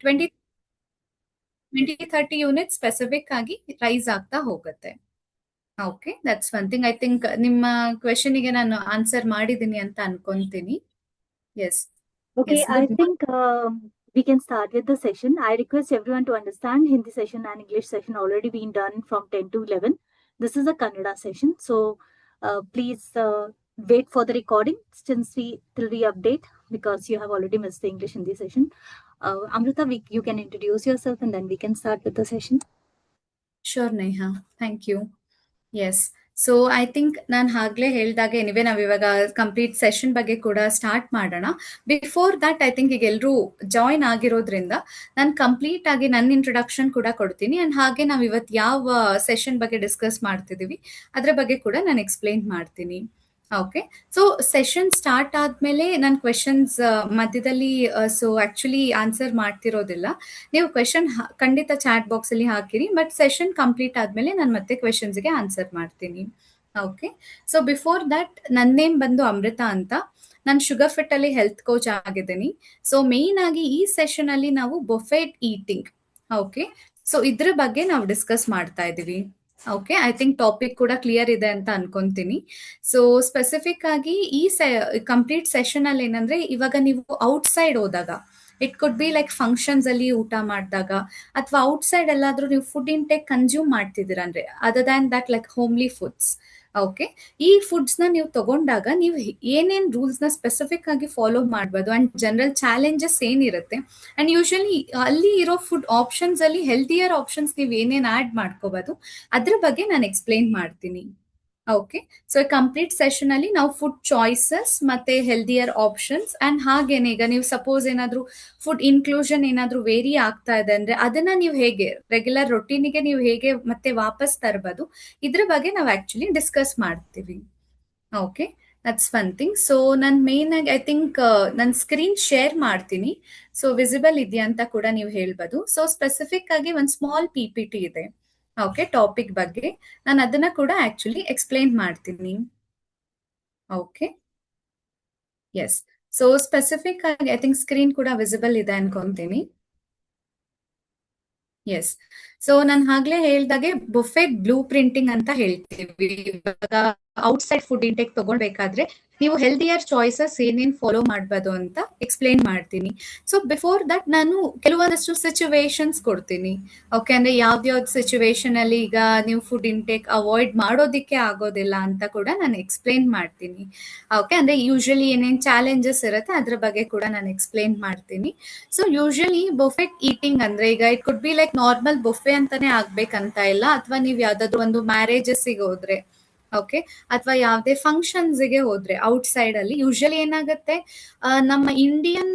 20-30 unit specific ಆಗಿ rice ಆಗ್ತಾ ಹೋಗುತ್ತೆ. Okay, that's one thing. I think ನಿಮ್ಮ ಕ್ವೆಶನಿಗೆ ನಾನು ಆನ್ಸರ್ ಮಾಡಿದ್ದೀನಿ ಅಂತ ಅನ್ಕೊಂತೀನಿ. S. Okay, Yes, I good. think we can start with the session. I request everyone to understand Hindi session and English session already been done from 10 to 11. This is a Kannada session, so please wait for the recording till we update, because you have already missed the English Hindi session. Amrita, you can introduce yourself and then we can start with the session. Sure, Neha. Thank you. Yes. So I think ನಾನು ಆಗ್ಲೇ ಹೇಳಿದಾಗೆ anyway ನಾವು ಇವಾಗ complete session ಬಗ್ಗೆ ಕೂಡ start ಮಾಡೋಣ. Before that I think ಈಗ ಎಲ್ಲರೂ ಜಾಯಿನ್ ಆಗಿರೋದ್ರಿಂದ ನಾನು ಕಂಪ್ಲೀಟ್ ಆಗಿ ನನ್ನ ಇಂಟ್ರೊಡಕ್ಷನ್ ಕೂಡ ಕೊಡ್ತೀನಿ. ಅಂಡ್ ಹಾಗೆ ನಾವು ಇವತ್ತು ಯಾವ ಸೆಷನ್ ಬಗ್ಗೆ ಡಿಸ್ಕಸ್ ಮಾಡ್ತಿದ್ದೀವಿ ಅದ್ರ ಬಗ್ಗೆ ಕೂಡ ನಾನು ಎಕ್ಸ್ಪ್ಲೈನ್ ಮಾಡ್ತೀನಿ. ಓಕೆ, ಸೊ ಸೆಷನ್ ಸ್ಟಾರ್ಟ್ ಆದ್ಮೇಲೆ ನಾನು ಕ್ವೆಶನ್ಸ್ ಮಧ್ಯದಲ್ಲಿ ಸೊ ಆಕ್ಚುಲಿ ಆನ್ಸರ್ ಮಾಡ್ತಿರೋದಿಲ್ಲ. ನೀವು ಕ್ವೆಶನ್ ಖಂಡಿತ ಚಾಟ್ ಬಾಕ್ಸ್ ಅಲ್ಲಿ ಹಾಕಿರಿ, ಬಟ್ ಸೆಷನ್ ಕಂಪ್ಲೀಟ್ ಆದ್ಮೇಲೆ ನಾನು ಮತ್ತೆ ಕ್ವೆಶನ್ಸ್ಗೆ ಆನ್ಸರ್ ಮಾಡ್ತೀನಿ. ಓಕೆ, ಸೊ ಬಿಫೋರ್ ದಟ್ ನನ್ನ ನೇಮ್ ಬಂದು ಅಮೃತ ಅಂತ. ನಾನು ಶುಗರ್ ಫಿಟ್ ಅಲ್ಲಿ ಹೆಲ್ತ್ ಕೋಚ್ ಆಗಿದ್ದೀನಿ. ಸೊ ಮೇನ್ ಆಗಿ ಈ ಸೆಷನ್ ಅಲ್ಲಿ ನಾವು ಬೊಫೆಟ್ ಈಟಿಂಗ್, ಓಕೆ, ಸೊ ಇದ್ರ ಬಗ್ಗೆ ನಾವು ಡಿಸ್ಕಸ್ ಮಾಡ್ತಾ ಇದೀವಿ. ಓಕೆ, ಐ ಥಿಂಕ್ ಟಾಪಿಕ್ ಕೂಡ ಕ್ಲಿಯರ್ ಇದೆ ಅಂತ ಅನ್ಕೊಂತೀನಿ. ಸೊ ಸ್ಪೆಸಿಫಿಕ್ ಆಗಿ ಈ ಕಂಪ್ಲೀಟ್ ಸೆಷನ್ ಅಲ್ಲಿ ಏನಂದ್ರೆ, ಇವಾಗ ನೀವು ಔಟ್ಸೈಡ್ ಹೋದಾಗ, it could be like functions ಅಲ್ಲಿ ಊಟ ಮಾಡಿದಾಗ, ಅಥವಾ ಔಟ್ಸೈಡ್ ಎಲ್ಲಾದ್ರೂ ನೀವು ಫುಡ್ ಇಂಟೇಕ್ ಕನ್ಸ್ಯೂಮ್ ಮಾಡ್ತಿದ್ದೀರ ಅಂದ್ರೆ, other than that like homely foods. Okay, ಈ ಫುಡ್ಸ್ ನ ನೀವು ತಗೊಂಡಾಗ ನೀವು ಏನೇನ್ ರೂಲ್ಸ್ ನ ಸ್ಪೆಸಿಫಿಕ್ ಆಗಿ ಫಾಲೋ ಮಾಡ್ಬೋದು, ಅಂಡ್ ಜನರಲ್ ಚಾಲೆಂಜಸ್ ಏನಿರುತ್ತೆ, ಅಂಡ್ ಯೂಶಲಿ ಅಲ್ಲಿ ಇರೋ ಫುಡ್ ಆಪ್ಷನ್ಸ್ ಅಲ್ಲಿ ಹೆಲ್ದಿಯರ್ ಆಪ್ಷನ್ಸ್ ನೀವು ಏನೇನ್ ಆಡ್ ಮಾಡ್ಕೋಬಹುದು ಅದ್ರ ಬಗ್ಗೆ ನಾನು ಎಕ್ಸ್ಪ್ಲೈನ್ ಮಾಡ್ತೀನಿ. ಓಕೆ, ಸೊ ಕಂಪ್ಲೀಟ್ ಸೆಷನ್ ಅಲ್ಲಿ ನಾವು ಫುಡ್ ಚಾಯ್ಸಸ್ ಮತ್ತೆ ಹೆಲ್ದಿಯರ್ ಆಪ್ಷನ್ಸ್, ಅಂಡ್ ಹಾಗೇನೆ ಈಗ ನೀವು ಸಪೋಸ್ ಏನಾದ್ರೂ ಫುಡ್ ಇನ್ಕ್ಲೂಷನ್ ಏನಾದ್ರೂ ವೇರಿ ಆಗ್ತಾ ಇದೆ ಅಂದ್ರೆ ಅದನ್ನ ನೀವು ಹೇಗೆ ರೆಗ್ಯುಲರ್ ರೊಟೀನಿಗೆ ನೀವು ಹೇಗೆ ಮತ್ತೆ ವಾಪಸ್ ತರಬಹುದು, ಇದ್ರ ಬಗ್ಗೆ ನಾವು ಆಕ್ಚುಲಿ ಡಿಸ್ಕಸ್ ಮಾಡ್ತೀವಿ. Okay, that's one thing. So ನಾನು ಮೇನ್ ಆಗಿ ಐ ಥಿಂಕ್ ನನ್ನ ಸ್ಕ್ರೀನ್ ಶೇರ್ ಮಾಡ್ತೀನಿ. ಸೊ ವಿಸಿಬಲ್ ಇದೆಯಾ ಅಂತ ಕೂಡ ನೀವು ಹೇಳ್ಬೋದು. ಸೊ ಸ್ಪೆಸಿಫಿಕ್ ಆಗಿ ಒಂದು ಸ್ಮಾಲ್ PPT ಇದೆ, ಓಕೆ, ಟಾಪಿಕ್ ಬಗ್ಗೆ. ನಾನು ಅದನ್ನ ಕೂಡ ಆಕ್ಚುಲಿ ಎಕ್ಸ್ಪ್ಲೈನ್ ಮಾಡ್ತೀನಿ. Okay, yes. ಸೊ ಸ್ಪೆಸಿಫಿಕ್ ಆಗಿ ಐ ಥಿಂಕ್ ಸ್ಕ್ರೀನ್ ಕೂಡ ವಿಸಿಬಲ್ ಇದೆ ಅನ್ಕೊಂತೀನಿ. ಎಸ್. ಸೊ ನಾನು ಆಗ್ಲೇ ಹೇಳ್ದಾಗೆ ಬುಫೆಟ್ ಬ್ಲೂ ಪ್ರಿಂಟಿಂಗ್ ಅಂತ ಹೇಳ್ತೀವಿ. ಇವಾಗ ಔಟ್ಸೈಡ್ ಫುಡ್ ಇಂಟೇಕ್ ತಗೊಳ್ಬೇಕಾದ್ರೆ ನೀವು ಹೆಲ್ದಿಯರ್ ಚಾಯ್ಸಸ್ ಏನೇನ್ ಫಾಲೋ ಮಾಡ್ಬೋದು ಅಂತ ಎಕ್ಸ್ಪ್ಲೈನ್ ಮಾಡ್ತೀನಿ. ಸೊ ಬಿಫೋರ್ ದಟ್ ನಾನು ಕೆಲವೊಂದಷ್ಟು ಸಿಚುವೇಶನ್ಸ್ ಕೊಡ್ತೀನಿ. ಓಕೆ, ಅಂದ್ರೆ ಯಾವ್ದ್ಯಾವ್ದು ಸಿಚುವೇಶನ್ ಅಲ್ಲಿ ಈಗ ನೀವು ಫುಡ್ ಇಂಟೇಕ್ ಅವಾಯ್ಡ್ ಮಾಡೋದಿಕ್ಕೆ ಆಗೋದಿಲ್ಲ ಅಂತ ಕೂಡ ನಾನು ಎಕ್ಸ್ಪ್ಲೈನ್ ಮಾಡ್ತೀನಿ. ಓಕೆ, ಅಂದ್ರೆ ಯೂಶಲಿ ಏನೇನ್ ಚಾಲೆಂಜಸ್ ಇರುತ್ತೆ ಅದ್ರ ಬಗ್ಗೆ ಕೂಡ ನಾನು ಎಕ್ಸ್ಪ್ಲೈನ್ ಮಾಡ್ತೀನಿ. ಸೊ ಯೂಶಲಿ ಬೊಫೆಟ್ ಈಟಿಂಗ್ ಅಂದ್ರೆ ಈಗ it could be like normal buffet ಅಂತಾನೆ ಆಗ್ಬೇಕಂತ ಇಲ್ಲ, ಅಥವಾ ನೀವು ಯಾವ್ದಾದ್ರು ಒಂದು ಮ್ಯಾರೇಜಸ್ಗೆ ಹೋದ್ರೆ, ಓಕೆ, ಅಥವಾ ಯಾವುದೇ ಫಂಕ್ಷನ್ಸ್ಗೆ ಹೋದ್ರೆ ಔಟ್ಸೈಡ್ ಅಲ್ಲಿ ಯೂಶಲಿ ಏನಾಗುತ್ತೆ, ನಮ್ಮ ಇಂಡಿಯನ್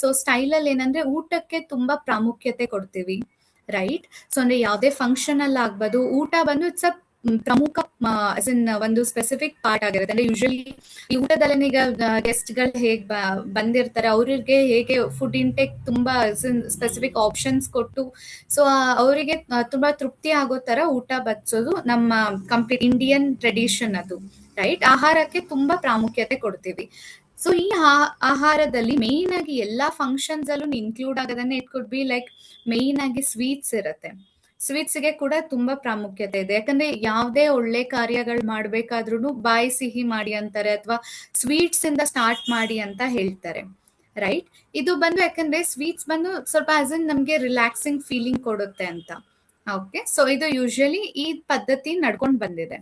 ಸೊ ಸ್ಟೈಲ್ ಅಲ್ಲಿ ಏನಂದ್ರೆ ಊಟಕ್ಕೆ ತುಂಬಾ ಪ್ರಾಮುಖ್ಯತೆ ಕೊಡ್ತೀವಿ, ರೈಟ್? ಸೊ ಅಂದ್ರೆ ಯಾವುದೇ ಫಂಕ್ಷನ್ ಅಲ್ಲಿ ಆಗ್ಬೋದು, ಊಟ ಬಂದು ಇಟ್ಸ್ ಅ ಪ್ರಮುಖ ಒಂದು ಸ್ಪೆಸಿಫಿಕ್ ಪಾರ್ಟ್ ಆಗಿರುತ್ತೆ. ಅಂದ್ರೆ ಯೂಶಲಿ ಈ ಊಟದಲ್ಲೇ ಈಗ ಗೆಸ್ಟ್ ಗಳು ಹೇಗ್ ಬಂದಿರ್ತಾರೆ, ಅವ್ರಿಗೆ ಹೇಗೆ ಫುಡ್ ಇಂಟೇಕ್ ತುಂಬಾ ಸ್ಪೆಸಿಫಿಕ್ ಆಪ್ಷನ್ಸ್ ಕೊಟ್ಟು ಸೊ ಅವರಿಗೆ ತುಂಬಾ ತೃಪ್ತಿ ಆಗೋ ತರ ಊಟ ಬಡಿಸೋದು ನಮ್ಮ ಕಂಪ್ಲೀಟ್ ಇಂಡಿಯನ್ ಟ್ರೆಡಿಷನ್ ಅದು, ರೈಟ್? ಆಹಾರಕ್ಕೆ ತುಂಬಾ ಪ್ರಾಮುಖ್ಯತೆ ಕೊಡ್ತೀವಿ. ಸೊ ಈ ಆಹಾರದಲ್ಲಿ ಮೇನ್ ಆಗಿ ಎಲ್ಲಾ ಫಂಕ್ಷನ್ಸ್ ಅಲ್ಲೂ ಇನ್ಕ್ಲೂಡ್ ಆಗೋದನ್ನೇ it could be like main ಆಗಿ ಸ್ವೀಟ್ಸ್ ಇರುತ್ತೆ. ಸ್ವೀಟ್ಸ್ಗೆ ಕೂಡ ತುಂಬಾ ಪ್ರಾಮುಖ್ಯತೆ ಇದೆ. ಯಾಕಂದ್ರೆ ಯಾವುದೇ ಒಳ್ಳೆ ಕಾರ್ಯಗಳು ಮಾಡ್ಬೇಕಾದ್ರೂ ಬಾಯಿ ಸಿಹಿ ಮಾಡಿ ಅಂತಾರೆ, ಅಥವಾ ಸ್ವೀಟ್ಸ್ ಇಂದ ಸ್ಟಾರ್ಟ್ ಮಾಡಿ ಅಂತ ಹೇಳ್ತಾರೆ, ರೈಟ್? ಇದು ಬಂದು ಯಾಕಂದ್ರೆ ಸ್ವೀಟ್ಸ್ ಬಂದು ಸ್ವಲ್ಪ ಆಸ್ ಇನ್ ನಮ್ಗೆ ರಿಲ್ಯಾಕ್ಸಿಂಗ್ ಫೀಲಿಂಗ್ ಕೊಡುತ್ತೆ ಅಂತ. ಓಕೆ, ಸೊ ಇದು ಯೂಶಲಿ ಈ ಪದ್ಧತಿ ನಡ್ಕೊಂಡು ಬಂದಿದೆ,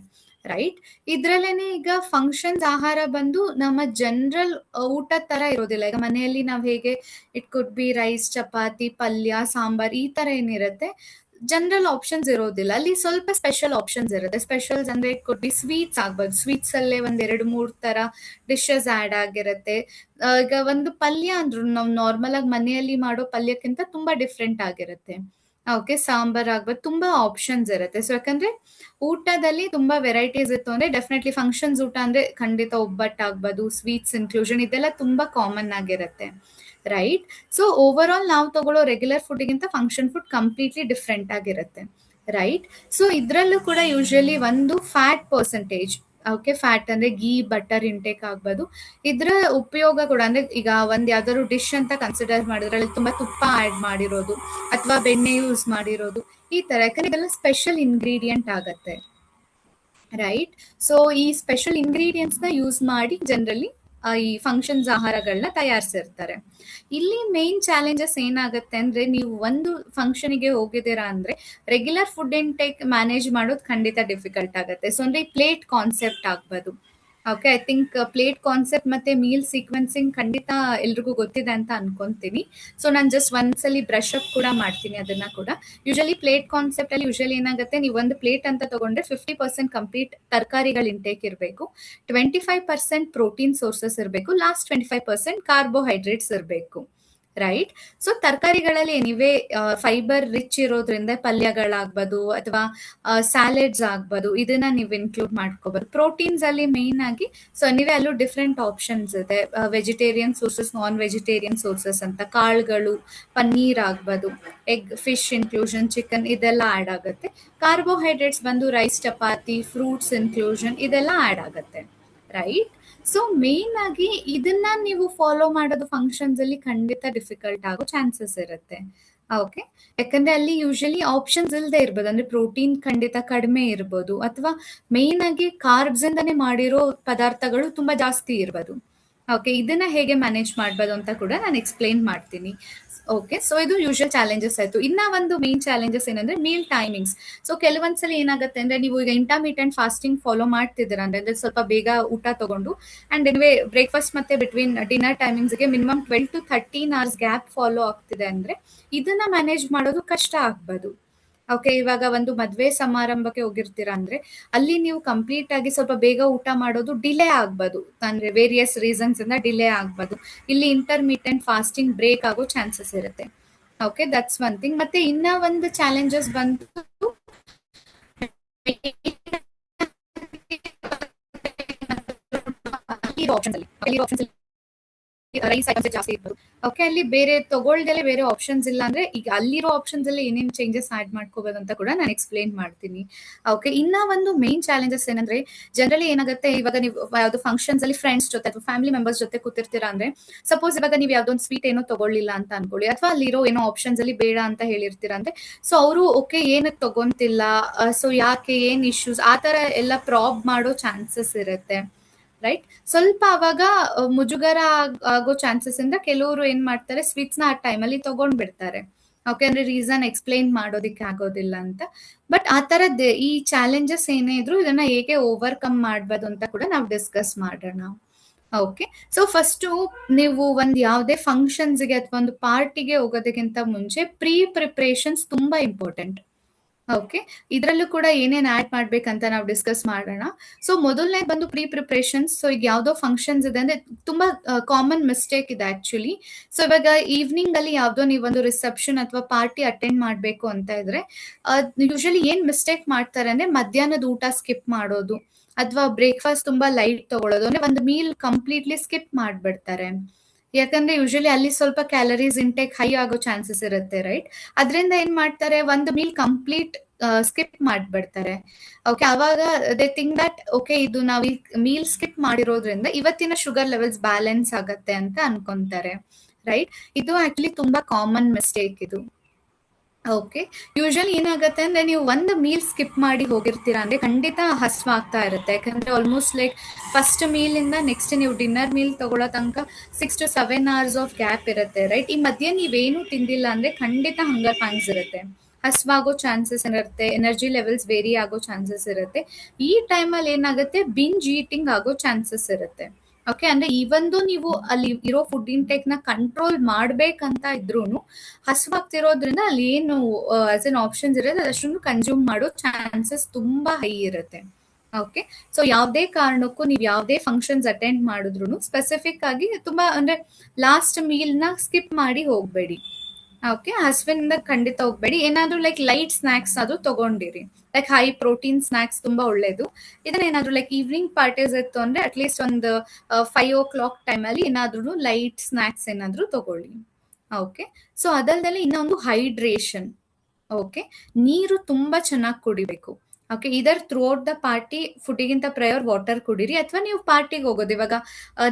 ರೈಟ್? ಇದ್ರಲ್ಲೇನೆ ಈಗ ಫಂಕ್ಷನ್ಸ್ ಆಹಾರ ಬಂದು ನಮ್ಮ ಜನರಲ್ ಊಟ ತರ ಇರೋದಿಲ್ಲ. ಈಗ ಮನೆಯಲ್ಲಿ ನಾವ್ ಹೇಗೆ it could be rice, chapati, ಪಲ್ಯ, ಸಾಂಬಾರ್ ಈ ತರ ಏನಿರುತ್ತೆ, ಜನರಲ್ ಆಪ್ಷನ್ಸ್ ಇರೋದಿಲ್ಲ. ಅಲ್ಲಿ ಸ್ವಲ್ಪ ಸ್ಪೆಷಲ್ ಆಪ್ಷನ್ಸ್ ಇರುತ್ತೆ. ಸ್ಪೆಷಲ್ಸ್ ಅಂದ್ರೆ ಇಟ್ ಕುಡ್ ಬಿ ಸ್ವೀಟ್ಸ್ ಆಗ್ಬೋದು. ಸ್ವೀಟ್ಸ್ ಅಲ್ಲೇ ಒಂದ್ 2-3 ತರ ಡಿಶಸ್ ಆಡ್ ಆಗಿರುತ್ತೆ. ಈಗ ಒಂದು ಪಲ್ಯ ಅಂದ್ರು ನಾವು ನಾರ್ಮಲ್ ಆಗಿ ಮನೆಯಲ್ಲಿ ಮಾಡೋ ಪಲ್ಯಕ್ಕಿಂತ ತುಂಬಾ ಡಿಫ್ರೆಂಟ್ ಆಗಿರುತ್ತೆ. ಓಕೆ, ಸಾಂಬಾರ್ ಆಗ್ಬೋದು, ತುಂಬಾ ಆಪ್ಷನ್ಸ್ ಇರುತ್ತೆ. ಸೊ ಯಾಕಂದ್ರೆ ಊಟದಲ್ಲಿ ತುಂಬಾ ವೆರೈಟೀಸ್ ಇತ್ತು ಅಂದ್ರೆ ಡೆಫಿನೆಟ್ಲಿ ಫಂಕ್ಷನ್ಸ್ ಊಟ ಅಂದ್ರೆ ಖಂಡಿತ ಒಬ್ಬಟ್ಟು ಆಗ್ಬೋದು, ಸ್ವೀಟ್ಸ್ ಇನ್ಕ್ಲೂಷನ್ ಇದೆಲ್ಲ ತುಂಬಾ ಕಾಮನ್ ಆಗಿರುತ್ತೆ, ರೈಟ್? ಸೊ ಓವರ್ ಆಲ್ ನಾವು ತಗೊಳ್ಳೋ ರೆಗ್ಯುಲರ್ ಫುಡ್ಗಿಂತ ಫಂಕ್ಷನ್ ಫುಡ್ ಕಂಪ್ಲೀಟ್ಲಿ ಡಿಫ್ರೆಂಟ್ ಆಗಿರುತ್ತೆ, ರೈಟ್? ಸೊ ಇದ್ರಲ್ಲೂ ಕೂಡ ಯೂಶಲಿ ಒಂದು ಫ್ಯಾಟ್ ಪರ್ಸೆಂಟೇಜ್ ಓಕೆ, ಫ್ಯಾಟ್ ಅಂದ್ರೆ ಗೀ, ಬಟರ್ ಇಂಟೇಕ್ ಆಗ್ಬೋದು. ಇದ್ರ ಉಪಯೋಗ ಕೂಡ ಅಂದ್ರೆ ಈಗ ಒಂದ್ ಯಾವ್ದಾದ್ರು ಡಿಶ್ ಅಂತ ಕನ್ಸಿಡರ್ ಮಾಡಿದ್ರೆ ಅಲ್ಲಿ ತುಂಬಾ ತುಪ್ಪ ಆಡ್ ಮಾಡಿರೋದು ಅಥವಾ ಬೆಣ್ಣೆ ಯೂಸ್ ಮಾಡಿರೋದು, ಈ ತರ, ಯಾಕಂದ್ರೆ ಇದೆಲ್ಲ ಸ್ಪೆಷಲ್ ಇಂಗ್ರೀಡಿಯೆಂಟ್ ಆಗತ್ತೆ, ರೈಟ್? ಸೊ ಈ ಸ್ಪೆಷಲ್ ಇಂಗ್ರೀಡಿಯೆಂಟ್ಸ್ ನ ಯೂಸ್ ಮಾಡಿ ಜನರಲಿ ಈ ಫಂಕ್ಷನ್ಸ್ ಆಹಾರಗಳನ್ನ ತಯಾರಿಸಿರ್ತಾರೆ. ಇಲ್ಲಿ ಮೇನ್ ಚಾಲೆಂಜಸ್ ಏನಾಗುತ್ತೆ ಅಂದ್ರೆ, ನೀವು ಒಂದು ಫಂಕ್ಷನ್ಗೆ ಹೋಗಿದ್ದೀರಾ ಅಂದ್ರೆ ರೆಗ್ಯುಲರ್ ಫುಡ್ ಇಂಟೇಕ್ ಮ್ಯಾನೇಜ್ ಮಾಡೋದು ಖಂಡಿತ ಡಿಫಿಕಲ್ಟ್ ಆಗುತ್ತೆ. ಸೊ ಅಂದ್ರೆ ಪ್ಲೇಟ್ ಕಾನ್ಸೆಪ್ಟ್ ಆಗ್ಬೋದು. Okay, I think plate concept ಮತ್ತೆ ಮೀಲ್ ಸೀಕ್ವೆನ್ಸಿಂಗ್ ಖಂಡಿತ ಎಲ್ರಿಗೂ ಗೊತ್ತಿದೆ ಅಂತ ಅನ್ಕೊಂತೀನಿ. ಸೊ ನಾನು ಜಸ್ಟ್ ಒಂದ್ಸಲಿ ಬ್ರಷ್ ಅಪ್ ಕೂಡ ಮಾಡ್ತೀನಿ ಅದನ್ನ ಕೂಡ. ಯೂಶಲಿ ಪ್ಲೇಟ್ ಕಾನ್ಸೆಪ್ಟ್ ಅಲ್ಲಿ ಯೂಶಲಿ ಏನಾಗುತ್ತೆ, ನೀವು ಒಂದು ಪ್ಲೇಟ್ ಅಂತ ತಗೊಂಡ್ರೆ 50% ಕಂಪ್ಲೀಟ್ ತರಕಾರಿಗಳ ಇಂಟೇಕ್ ಇರಬೇಕು, 25% ಪ್ರೋಟೀನ್ ಸೋರ್ಸಸ್ ಇರಬೇಕು, ಲಾಸ್ಟ್ 25% ಕಾರ್ಬೋಹೈಡ್ರೇಟ್ಸ್ ಇರಬೇಕು, ರೈಟ್? ಸೊ ತರಕಾರಿಗಳಲ್ಲಿ ಎನಿವೆ ಫೈಬರ್ ರಿಚ್ ಇರೋದ್ರಿಂದ ಪಲ್ಯಗಳಾಗ್ಬೋದು ಅಥವಾ ಸ್ಯಾಲೆಡ್ಸ್ ಆಗ್ಬೋದು, ಇದನ್ನ ನೀವು ಇನ್ಕ್ಲೂಡ್ ಮಾಡ್ಕೋಬಹುದು. ಪ್ರೋಟೀನ್ಸ್ ಅಲ್ಲಿ ಮೇನ್ ಆಗಿ ಸೊ ಎನಿವೆ ಅಲ್ಲೂ ಡಿಫ್ರೆಂಟ್ ಆಪ್ಷನ್ಸ್ ಇದೆ, vegetarian sources, non vegetarian sources ಅಂತ. ಕಾಳುಗಳು, ಪನ್ನೀರ್ ಆಗ್ಬೋದು, ಎಗ್, ಫಿಶ್ ಇನ್ಕ್ಲೂಷನ್, ಚಿಕನ್, ಇದೆಲ್ಲ ಆಡ್ ಆಗುತ್ತೆ. ಕಾರ್ಬೋಹೈಡ್ರೇಟ್ಸ್ ಬಂದು ರೈಸ್, ಚಪಾತಿ, ಫ್ರೂಟ್ಸ್ ಇನ್ಕ್ಲೂಷನ್, ಇದೆಲ್ಲ ಆಡ್ ಆಗುತ್ತೆ, ರೈಟ್? ಸೊ ಮೇನ್ ಆಗಿ ಇದನ್ನ ನೀವು ಫಾಲೋ ಮಾಡೋದು ಫಂಕ್ಷನ್ಸ್ ಅಲ್ಲಿ ಖಂಡಿತ ಡಿಫಿಕಲ್ಟ್ ಆಗೋ ಚಾನ್ಸಸ್ ಇರುತ್ತೆ. ಓಕೆ, ಯಾಕಂದ್ರೆ ಅಲ್ಲಿ ಯೂಶಲಿ ಆಪ್ಷನ್ಸ್ ಇಲ್ಲದೆ ಇರ್ಬೋದು, ಅಂದ್ರೆ ಪ್ರೋಟೀನ್ ಖಂಡಿತ ಕಡಿಮೆ ಇರ್ಬೋದು, ಅಥವಾ ಮೇನ್ ಆಗಿ ಕಾರ್ಬ್ಸ್ ಇಂದಾನೆ ಮಾಡಿರೋ ಪದಾರ್ಥಗಳು ತುಂಬಾ ಜಾಸ್ತಿ ಇರ್ಬೋದು. ಓಕೆ, ಇದನ್ನ ಹೇಗೆ ಮ್ಯಾನೇಜ್ ಮಾಡ್ಬೋದು ಅಂತ ಕೂಡ ನಾನು ಎಕ್ಸ್ಪ್ಲೈನ್ ಮಾಡ್ತೀನಿ. ಓಕೆ, ಸೊ ಇದು ಯೂಶುವಲ್ ಚಾಲೆಂಜಸ್ ಆಯ್ತು. ಇನ್ನ ಒಂದು ಮೇನ್ ಚಾಲೆಂಜಸ್ ಏನಂದ್ರೆ ಮೀಲ್ ಟೈಮಿಂಗ್ಸ್. ಸೊ ಕೆಲವೊಂದ್ಸಲ ಏನಾಗುತ್ತೆ ಅಂದ್ರೆ, ನೀವು ಈಗ ಇಂಟರ್ಮಿಟೆಂಟ್ ಫಾಸ್ಟಿಂಗ್ ಫಾಲೋ ಮಾಡ್ತಿದ್ದೀರಾ ಅಂದ್ರೆ ಸ್ವಲ್ಪ ಬೇಗ ಊಟ ತಗೊಂಡು ಅಂಡ್ ಎನಿವೆ ಬ್ರೇಕ್ಫಾಸ್ಟ್ ಮತ್ತೆ ಬಿಟ್ವೀನ್ ಡಿನ್ನರ್ ಟೈಮಿಂಗ್ಸ್ಗೆ minimum 12 to 13 hours gap follow ಆಗ್ತಿದೆ ಅಂದ್ರೆ ಇದನ್ನ ಮ್ಯಾನೇಜ್ ಮಾಡೋದು ಕಷ್ಟ ಆಗ್ಬೋದು. ಓಕೆ, ಇವಾಗ ಒಂದು ಮದ್ವೆ ಸಮಾರಂಭಕ್ಕೆ ಹೋಗಿರ್ತೀರಾ ಅಂದ್ರೆ ಅಲ್ಲಿ ನೀವು ಕಂಪ್ಲೀಟ್ ಆಗಿ ಸ್ವಲ್ಪ ಬೇಗ ಊಟ ಮಾಡೋದು ಡಿಲೇ ಆಗ್ಬೋದು, ಅಂದ್ರೆ ವೇರಿಯಸ್ ರೀಸನ್ಸ್ ಇಂದ ಡಿಲೇ ಆಗ್ಬೋದು. ಇಲ್ಲಿ ಇಂಟರ್ಮಿಟೆಂಟ್ ಫಾಸ್ಟಿಂಗ್ ಬ್ರೇಕ್ ಆಗೋ ಚಾನ್ಸಸ್ ಇರುತ್ತೆ. Okay, that's one thing. ಮತ್ತೆ ಇನ್ನ ಒಂದು ಚಾಲೆಂಜಸ್ ಬಂದು ರೈಸ್ ಐಟಮ್ಸ್ ಜಾಸ್ತಿ ಇರ್ಬೋದು. ಓಕೆ, ಅಲ್ಲಿ ಬೇರೆ ತಗೊಳ್ದಲೆ ಬೇರೆ ಆಪ್ಷನ್ಸ್ ಇಲ್ಲ ಅಂದ್ರೆ ಈಗ ಅಲ್ಲಿರೋ ಆಪ್ಷನ್ಸ್ ಅಲ್ಲಿ ಏನೇನು ಚೇಂಜಸ್ ಆಡ್ ಮಾಡ್ಕೋಬಹುದು ಅಂತ ಕೂಡ ನಾನು ಎಕ್ಸ್ಪ್ಲೇನ್ ಮಾಡ್ತೀನಿ. ಓಕೆ, ಇನ್ನ ಒಂದು ಮೇನ್ ಚಾಲೆಂಜಸ್ ಏನಂದ್ರೆ, ಜನರಲಿ ಏನಾಗುತ್ತೆ, ಇವಾಗ ನೀವು ಯಾವ್ದು ಫಂಕ್ಷನ್ಸ್ ಅಲ್ಲಿ ಫ್ರೆಂಡ್ಸ್ ಜೊತೆ ಅಥವಾ ಫ್ಯಾಮಿಲಿ ಮೆಂಬರ್ಸ್ ಜೊತೆ ಕೂತಿರ್ತೀರಾ ಅಂದ್ರೆ, ಸಪೋಸ್ ಇವಾಗ ನೀವು ಯಾವ್ದೊಂದು ಸ್ವೀಟ್ ಏನೋ ತಗೊಳ್ಳಿಲ್ಲ ಅಂತ ಅನ್ಕೊಳ್ಳಿ, ಅಥವಾ ಅಲ್ಲಿರೋ ಏನೋ ಆಪ್ಷನ್ಸ್ ಅಲ್ಲಿ ಬೇಡ ಅಂತ ಹೇಳಿರ್ತೀರಾ ಅಂದ್ರೆ, ಸೊ ಅವರು ಓಕೆ ಏನಕ್ಕೆ ತಗೊಂತಿಲ್ಲ, ಸೊ ಯಾಕೆ, ಏನ್ ಇಶ್ಯೂಸ್, ಆ ತರ ಎಲ್ಲ ಪ್ರಾಬ್ ಮಾಡೋ ಚಾನ್ಸಸ್ ಇರುತ್ತೆ, ರೈಟ್? ಸ್ವಲ್ಪ ಅವಾಗ ಮುಜುಗರ ಆಗೋ ಚಾನ್ಸಸ್ ಇಂದ ಕೆಲವರು ಏನ್ ಮಾಡ್ತಾರೆ, ಸ್ವೀಟ್ಸ್ ನ ಆ ಟೈಮಲ್ಲಿ ತಗೊಂಡ್ಬಿಡ್ತಾರೆ. ಓಕೆ, ಅಂದ್ರೆ ರೀಸನ್ ಎಕ್ಸ್ಪ್ಲೈನ್ ಮಾಡೋದಿಕ್ಕೆ ಆಗೋದಿಲ್ಲ ಅಂತ. ಬಟ್ ಆ ತರದ್ ಈ ಚಾಲೆಂಜಸ್ ಏನೇ ಇದ್ರು ಇದನ್ನ ಹೇಗೆ ಓವರ್ಕಮ್ ಮಾಡ್ಬೋದು ಅಂತ ಕೂಡ ನಾವು ಡಿಸ್ಕಸ್ ಮಾಡೋಣ. ಓಕೆ, ಸೊ ಫಸ್ಟ್ ನೀವು ಒಂದ್ ಯಾವ್ದೇ ಫಂಕ್ಷನ್ಸ್ಗೆ ಅಥವಾ ಒಂದು ಪಾರ್ಟಿಗೆ ಹೋಗೋದಕ್ಕಿಂತ ಮುಂಚೆ ಪ್ರಿಪ್ರೇಷನ್ಸ್ ತುಂಬಾ ಇಂಪಾರ್ಟೆಂಟ್. ಓಕೆ, ಇದರಲ್ಲೂ ಕೂಡ ಏನೇನ್ ಆಡ್ ಮಾಡ್ಬೇಕಂತ ನಾವು ಡಿಸ್ಕಸ್ ಮಾಡೋಣ. ಸೊ ಮೊದಲನೇ ಬಂದು ಪ್ರಿಪ್ರೇಷನ್ಸ್. ಸೊ ಈಗ ಯಾವ್ದೋ ಫಂಕ್ಷನ್ಸ್ ಇದೆ ಅಂದ್ರೆ ತುಂಬಾ ಕಾಮನ್ ಮಿಸ್ಟೇಕ್ ಇದೆ ಆಕ್ಚುಲಿ. ಸೊ ಇವಾಗ ಈವ್ನಿಂಗ್ ಅಲ್ಲಿ ಯಾವ್ದೋ ನೀವೊಂದು ರಿಸೆಪ್ಷನ್ ಅಥವಾ ಪಾರ್ಟಿ ಅಟೆಂಡ್ ಮಾಡ್ಬೇಕು ಅಂತ ಇದ್ರೆ ಯೂಶಲಿ ಏನ್ ಮಿಸ್ಟೇಕ್ ಮಾಡ್ತಾರೆ ಅಂದ್ರೆ ಮಧ್ಯಾಹ್ನದ ಊಟ ಸ್ಕಿಪ್ ಮಾಡೋದು ಅಥವಾ ಬ್ರೇಕ್ಫಾಸ್ಟ್ ತುಂಬಾ ಲೈಟ್ ತಗೊಳ್ಳೋದು, ಅಂದ್ರೆ ಒಂದು ಮೀಲ್ ಕಂಪ್ಲೀಟ್ಲಿ ಸ್ಕಿಪ್ ಮಾಡ್ಬಿಡ್ತಾರೆ. ಯಾಕಂದ್ರೆ ಯೂಶಲಿ ಅಲ್ಲಿ ಸ್ವಲ್ಪ ಕ್ಯಾಲರೀಸ್ ಇಂಟೇಕ್ ಹೈ ಆಗೋ ಚಾನ್ಸಸ್ ಇರುತ್ತೆ, ರೈಟ್? ಅದರಿಂದ ಏನ್ ಮಾಡ್ತಾರೆ, ಒಂದು ಮೀಲ್ ಕಂಪ್ಲೀಟ್ ಸ್ಕಿಪ್ ಮಾಡ್ಬಿಡ್ತಾರೆ. ಓಕೆ, ಅವಾಗ ದೇ ಥಿಂಕ್ ದಟ್ ಓಕೆ ಇದು ನಾವು ಈ ಮೀಲ್ ಸ್ಕಿಪ್ ಮಾಡಿರೋದ್ರಿಂದ ಇವತ್ತಿನ ಶುಗರ್ ಲೆವೆಲ್ಸ್ ಬ್ಯಾಲೆನ್ಸ್ ಆಗತ್ತೆ ಅಂತ ಅನ್ಕೊಂತಾರೆ, ರೈಟ್? ಇದು ಆಕ್ಚುಲಿ ತುಂಬಾ ಕಾಮನ್ ಮಿಸ್ಟೇಕ್ ಇದು. ಓಕೆ, ಯೂಶಲಿ ಏನಾಗುತ್ತೆ ಅಂದ್ರೆ, ನೀವು ಒಂದು ಮೀಲ್ ಸ್ಕಿಪ್ ಮಾಡಿ ಹೋಗಿರ್ತೀರಾ ಅಂದ್ರೆ ಖಂಡಿತ ಹಸ್ವಾಗ್ತಾ ಇರುತ್ತೆ. ಯಾಕಂದ್ರೆ ಆಲ್ಮೋಸ್ಟ್ ಲೈಕ್ ಫಸ್ಟ್ ಮೀಲ್ ಇಂದ ನೆಕ್ಸ್ಟ್ ನೀವು ಡಿನ್ನರ್ ಮೀಲ್ ತಗೊಳ್ಳೋ ತನಕ 6 to 7 hours ಆಫ್ ಗ್ಯಾಪ್ ಇರುತ್ತೆ, ರೈಟ್? ಈ ಮಧ್ಯೆ ನೀವೇನು ತಿಂದಿಲ್ಲ ಅಂದ್ರೆ ಖಂಡಿತ ಹಂಗರ್ ಪ್ಯಾಂಗ್ಸ್ ಇರುತ್ತೆ, ಹಸ್ವಾಗೋ ಚಾನ್ಸಸ್ ಇರುತ್ತೆ, ಎನರ್ಜಿ ಲೆವೆಲ್ಸ್ ವೇರಿ ಆಗೋ ಚಾನ್ಸಸ್ ಇರುತ್ತೆ. ಈ ಟೈಮಲ್ಲಿ ಏನಾಗುತ್ತೆ, ಬಿಂಜ್ ಈಟಿಂಗ್ ಆಗೋ ಚಾನ್ಸಸ್ ಇರುತ್ತೆ. ಓಕೆ, ಅಂದ್ರೆ ಇವೊಂದು ನೀವು ಅಲ್ಲಿ ಇರೋ ಫುಡ್ ಇಂಟೇಕ್ ನ ಕಂಟ್ರೋಲ್ ಮಾಡ್ಬೇಕಂತ ಇದ್ರೂನು ಹಸ್ವಾಗ್ತಿರೋದ್ರಿಂದ ಅಲ್ಲಿ ಏನು ಆಸ್ ಎನ್ ಆಪ್ಷನ್ಸ್ ಇರುತ್ತೆ ಅದಷ್ಟನ್ನು ಕನ್ಸ್ಯೂಮ್ ಮಾಡೋ ಚಾನ್ಸಸ್ ತುಂಬಾ ಹೈ ಇರುತ್ತೆ. ಓಕೆ, ಸೊ ಯಾವ್ದೇ ಕಾರಣಕ್ಕೂ ನೀವು ಯಾವ್ದೇ ಫಂಕ್ಷನ್ಸ್ ಅಟೆಂಡ್ ಮಾಡಿದ್ರು ಸ್ಪೆಸಿಫಿಕ್ ಆಗಿ ತುಂಬಾ ಅಂದ್ರೆ ಲಾಸ್ಟ್ ಮೀಲ್ ನ ಸ್ಕಿಪ್ ಮಾಡಿ ಹೋಗ್ಬೇಡಿ. ಓಕೆ, ಹಸ್ವಿನಿಂದ ಖಂಡಿತ ಹೋಗ್ಬೇಡಿ. ಏನಾದ್ರೂ ಲೈಕ್ ಲೈಟ್ ಸ್ನಾಕ್ಸ್ ಅದು ತಗೊಂಡಿರಿ, ಲೈಕ್ ಹೈ ಪ್ರೋಟೀನ್ ಸ್ನಾಕ್ಸ್ ತುಂಬಾ ಒಳ್ಳೇದು. ಇದನ್ನ ಏನಾದ್ರು ಲೈಕ್ ಈವ್ನಿಂಗ್ ಪಾರ್ಟೀಸ್ ಇತ್ತು ಅಂದ್ರೆ ಅಟ್ಲೀಸ್ಟ್ ಒಂದು 5 o'clock ಟೈಮಲ್ಲಿ ಏನಾದ್ರೂ ಲೈಟ್ ಸ್ನಾಕ್ಸ್ ಏನಾದ್ರೂ ತಗೊಳ್ಳಿ. ಓಕೆ, ಸೊ ಅದಲ್ದಲೆ ಇನ್ನೊಂದು ಹೈಡ್ರೇಷನ್. ಓಕೆ, ನೀರು ತುಂಬಾ ಚೆನ್ನಾಗಿ ಕುಡಿಬೇಕು. Okay, either throughout the party ಫುಡ್ಗಿಂತ ಪ್ರಯರ್ ವಾಟರ್ ಕುಡೀರಿ, ಅಥವಾ ನೀವು ಪಾರ್ಟಿಗೆ ಹೋಗೋದು ಇವಾಗ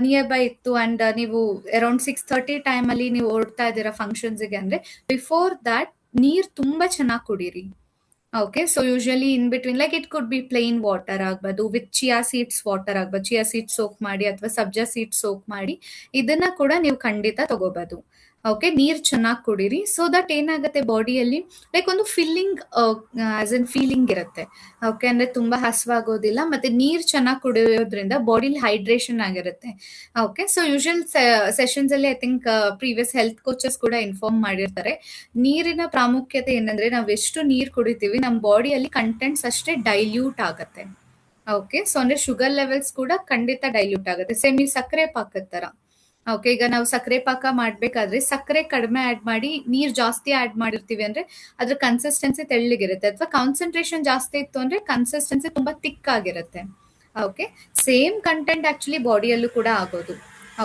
ನಿಯರ್ ಬೈ ಇತ್ತು ಅಂಡ್ ನೀವು ಅರೌಂಡ್ 6:30 ಟೈಮಲ್ಲಿ ನೀವು ಓಡ್ತಾ ಇದ್ದೀರಾ ಫಂಕ್ಷನ್ಸ್ಗೆ ಅಂದ್ರೆ ಬಿಫೋರ್ ದ್ಯಾಟ್ ನೀರ್ ತುಂಬಾ ಚೆನ್ನಾಗಿ ಕುಡೀರಿ. Okay, so usually in between like it could B plane water ಆಗ್ಬೋದು, ವಿತ್ ಚಿಯಾ ಸೀಡ್ಸ್ ವಾಟರ್ ಆಗ್ಬೋದು, ಚಿಯಾ ಸೀಡ್ಸ್ ಸೋಕ್ ಮಾಡಿ ಅಥವಾ ಸಬ್ಜಾ ಸೀಡ್ಸ್ ಸೋಕ್ ಮಾಡಿ ಇದನ್ನ ಕೂಡ ನೀವು ಖಂಡಿತ ತಗೋಬಹುದು. ಓಕೆ, ನೀರ್ ಚೆನ್ನಾಗಿ ಕುಡೀರಿ, ಸೊ ದಟ್ ಏನಾಗುತ್ತೆ ಬಾಡಿಯಲ್ಲಿ ಲೈಕ್ ಒಂದು ಫಿಲ್ಲಿಂಗ್ ಆಸ್ ಎನ್ ಫೀಲಿಂಗ್ ಇರುತ್ತೆ. ಓಕೆ, ಅಂದ್ರೆ ತುಂಬಾ ಹಸುವಾಗೋದಿಲ್ಲ, ಮತ್ತೆ ನೀರ್ ಚೆನ್ನಾಗಿ ಕುಡಿಯೋದ್ರಿಂದ ಬಾಡಿಲಿ ಹೈಡ್ರೇಷನ್ ಆಗಿರುತ್ತೆ. ಓಕೆ, ಸೊ ಯೂಶಲ್ ಸೆಷನ್ಸ್ ಅಲ್ಲಿ I think previous health coaches ಕೂಡ ಇನ್ಫಾರ್ಮ್ ಮಾಡಿರ್ತಾರೆ. ನೀರಿನ ಪ್ರಾಮುಖ್ಯತೆ ಏನಂದ್ರೆ ನಾವು ಎಷ್ಟು ನೀರ್ ಕುಡಿತೀವಿ ನಮ್ಮ ಬಾಡಿಯಲ್ಲಿ ಕಂಟೆಂಟ್ಸ್ ಅಷ್ಟೇ ಡೈಲ್ಯೂಟ್ ಆಗತ್ತೆ. ಓಕೆ, ಸೊ ಅಂದ್ರೆ ಶುಗರ್ ಲೆವೆಲ್ಸ್ ಕೂಡ ಖಂಡಿತ ಡೈಲ್ಯೂಟ್ ಆಗುತ್ತೆ, ಸೇಮ್ ಈ ಸಕ್ಕರೆ ಪಾಕದ ತರ. ಓಕೆ, ಈಗ ನಾವು ಸಕ್ಕರೆ ಪಾಕ ಮಾಡ್ಬೇಕಾದ್ರೆ ಸಕ್ಕರೆ ಕಡಿಮೆ ಆಡ್ ಮಾಡಿ ನೀರ್ ಜಾಸ್ತಿ ಆಡ್ ಮಾಡಿರ್ತೀವಿ ಅಂದ್ರೆ ಅದ್ರ ಕನ್ಸಿಸ್ಟೆನ್ಸಿ ತೆಳ್ಳಗಿರುತ್ತೆ, ಅಥವಾ ಕಾನ್ಸಂಟ್ರೇಷನ್ ಜಾಸ್ತಿ ಇತ್ತು ಅಂದ್ರೆ ಕನ್ಸಿಸ್ಟೆನ್ಸಿ ತುಂಬಾ ಥಿಕ್ ಆಗಿರುತ್ತೆ. ಓಕೆ, ಸೇಮ್ ಕಂಟೆಂಟ್ ಆಕ್ಚುಲಿ ಬಾಡಿಯಲ್ಲೂ ಕೂಡ ಆಗೋದು.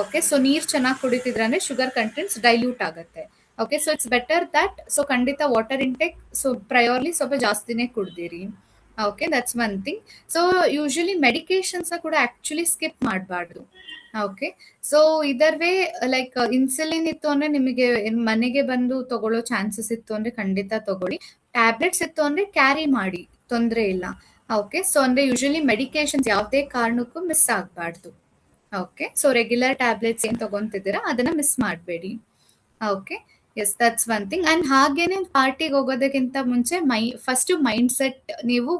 ಓಕೆ, ಸೊ ನೀರ್ ಚೆನ್ನಾಗಿ ಕುಡಿತಿದ್ರೆ ಅಂದ್ರೆ ಶುಗರ್ ಕಂಟೆಂಟ್ಸ್ ಡೈಲ್ಯೂಟ್ ಆಗುತ್ತೆ. Okay, so it's better that, so ಖಂಡಿತ ವಾಟರ್ ಇಂಟೇಕ್ ಸೊ ಪ್ರಯೋರ್ಲಿ ಸ್ವಲ್ಪ ಜಾಸ್ತಿನೇ ಕುಡ್ದಿರಿ. Okay, that's one thing. So usually medications ಕೂಡ ಆಕ್ಚುಲಿ ಸ್ಕಿಪ್ ಮಾಡಬಾರ್ದು. Okay, so either way like insulin ಇತ್ತು ಅಂದ್ರೆ ನಿಮಗೆ ಮನೆಗೆ ಬಂದು ತಗೊಳ್ಳೋ ಚಾನ್ಸಸ್ ಇತ್ತು ಅಂದ್ರೆ ಖಂಡಿತ ತಗೊಳ್ಳಿ. ಟ್ಯಾಬ್ಲೆಟ್ಸ್ ಇತ್ತು ಅಂದ್ರೆ ಕ್ಯಾರಿ ಮಾಡಿ, ತೊಂದರೆ ಇಲ್ಲ. ಓಕೆ, ಸೊ ಅಂದ್ರೆ ಯೂಶಲಿ ಮೆಡಿಕೇಶನ್ಸ್ ಯಾವುದೇ ಕಾರಣಕ್ಕೂ ಮಿಸ್ ಆಗಬಾರ್ದು. ಓಕೆ, ಸೊ ರೆಗ್ಯುಲರ್ ಟ್ಯಾಬ್ಲೆಟ್ಸ್ ಏನ್ ತಗೊಂತಿದ್ದೀರಾ ಅದನ್ನ ಮಿಸ್ ಮಾಡಬೇಡಿ. Okay, yes, that's one thing. And ಹಾಗೇನೆ ಪಾರ್ಟಿಗೆ ಹೋಗೋದಕ್ಕಿಂತ ಮುಂಚೆ ಫಸ್ಟ್ ಮೈಂಡ್ ಸೆಟ್ ನೀವು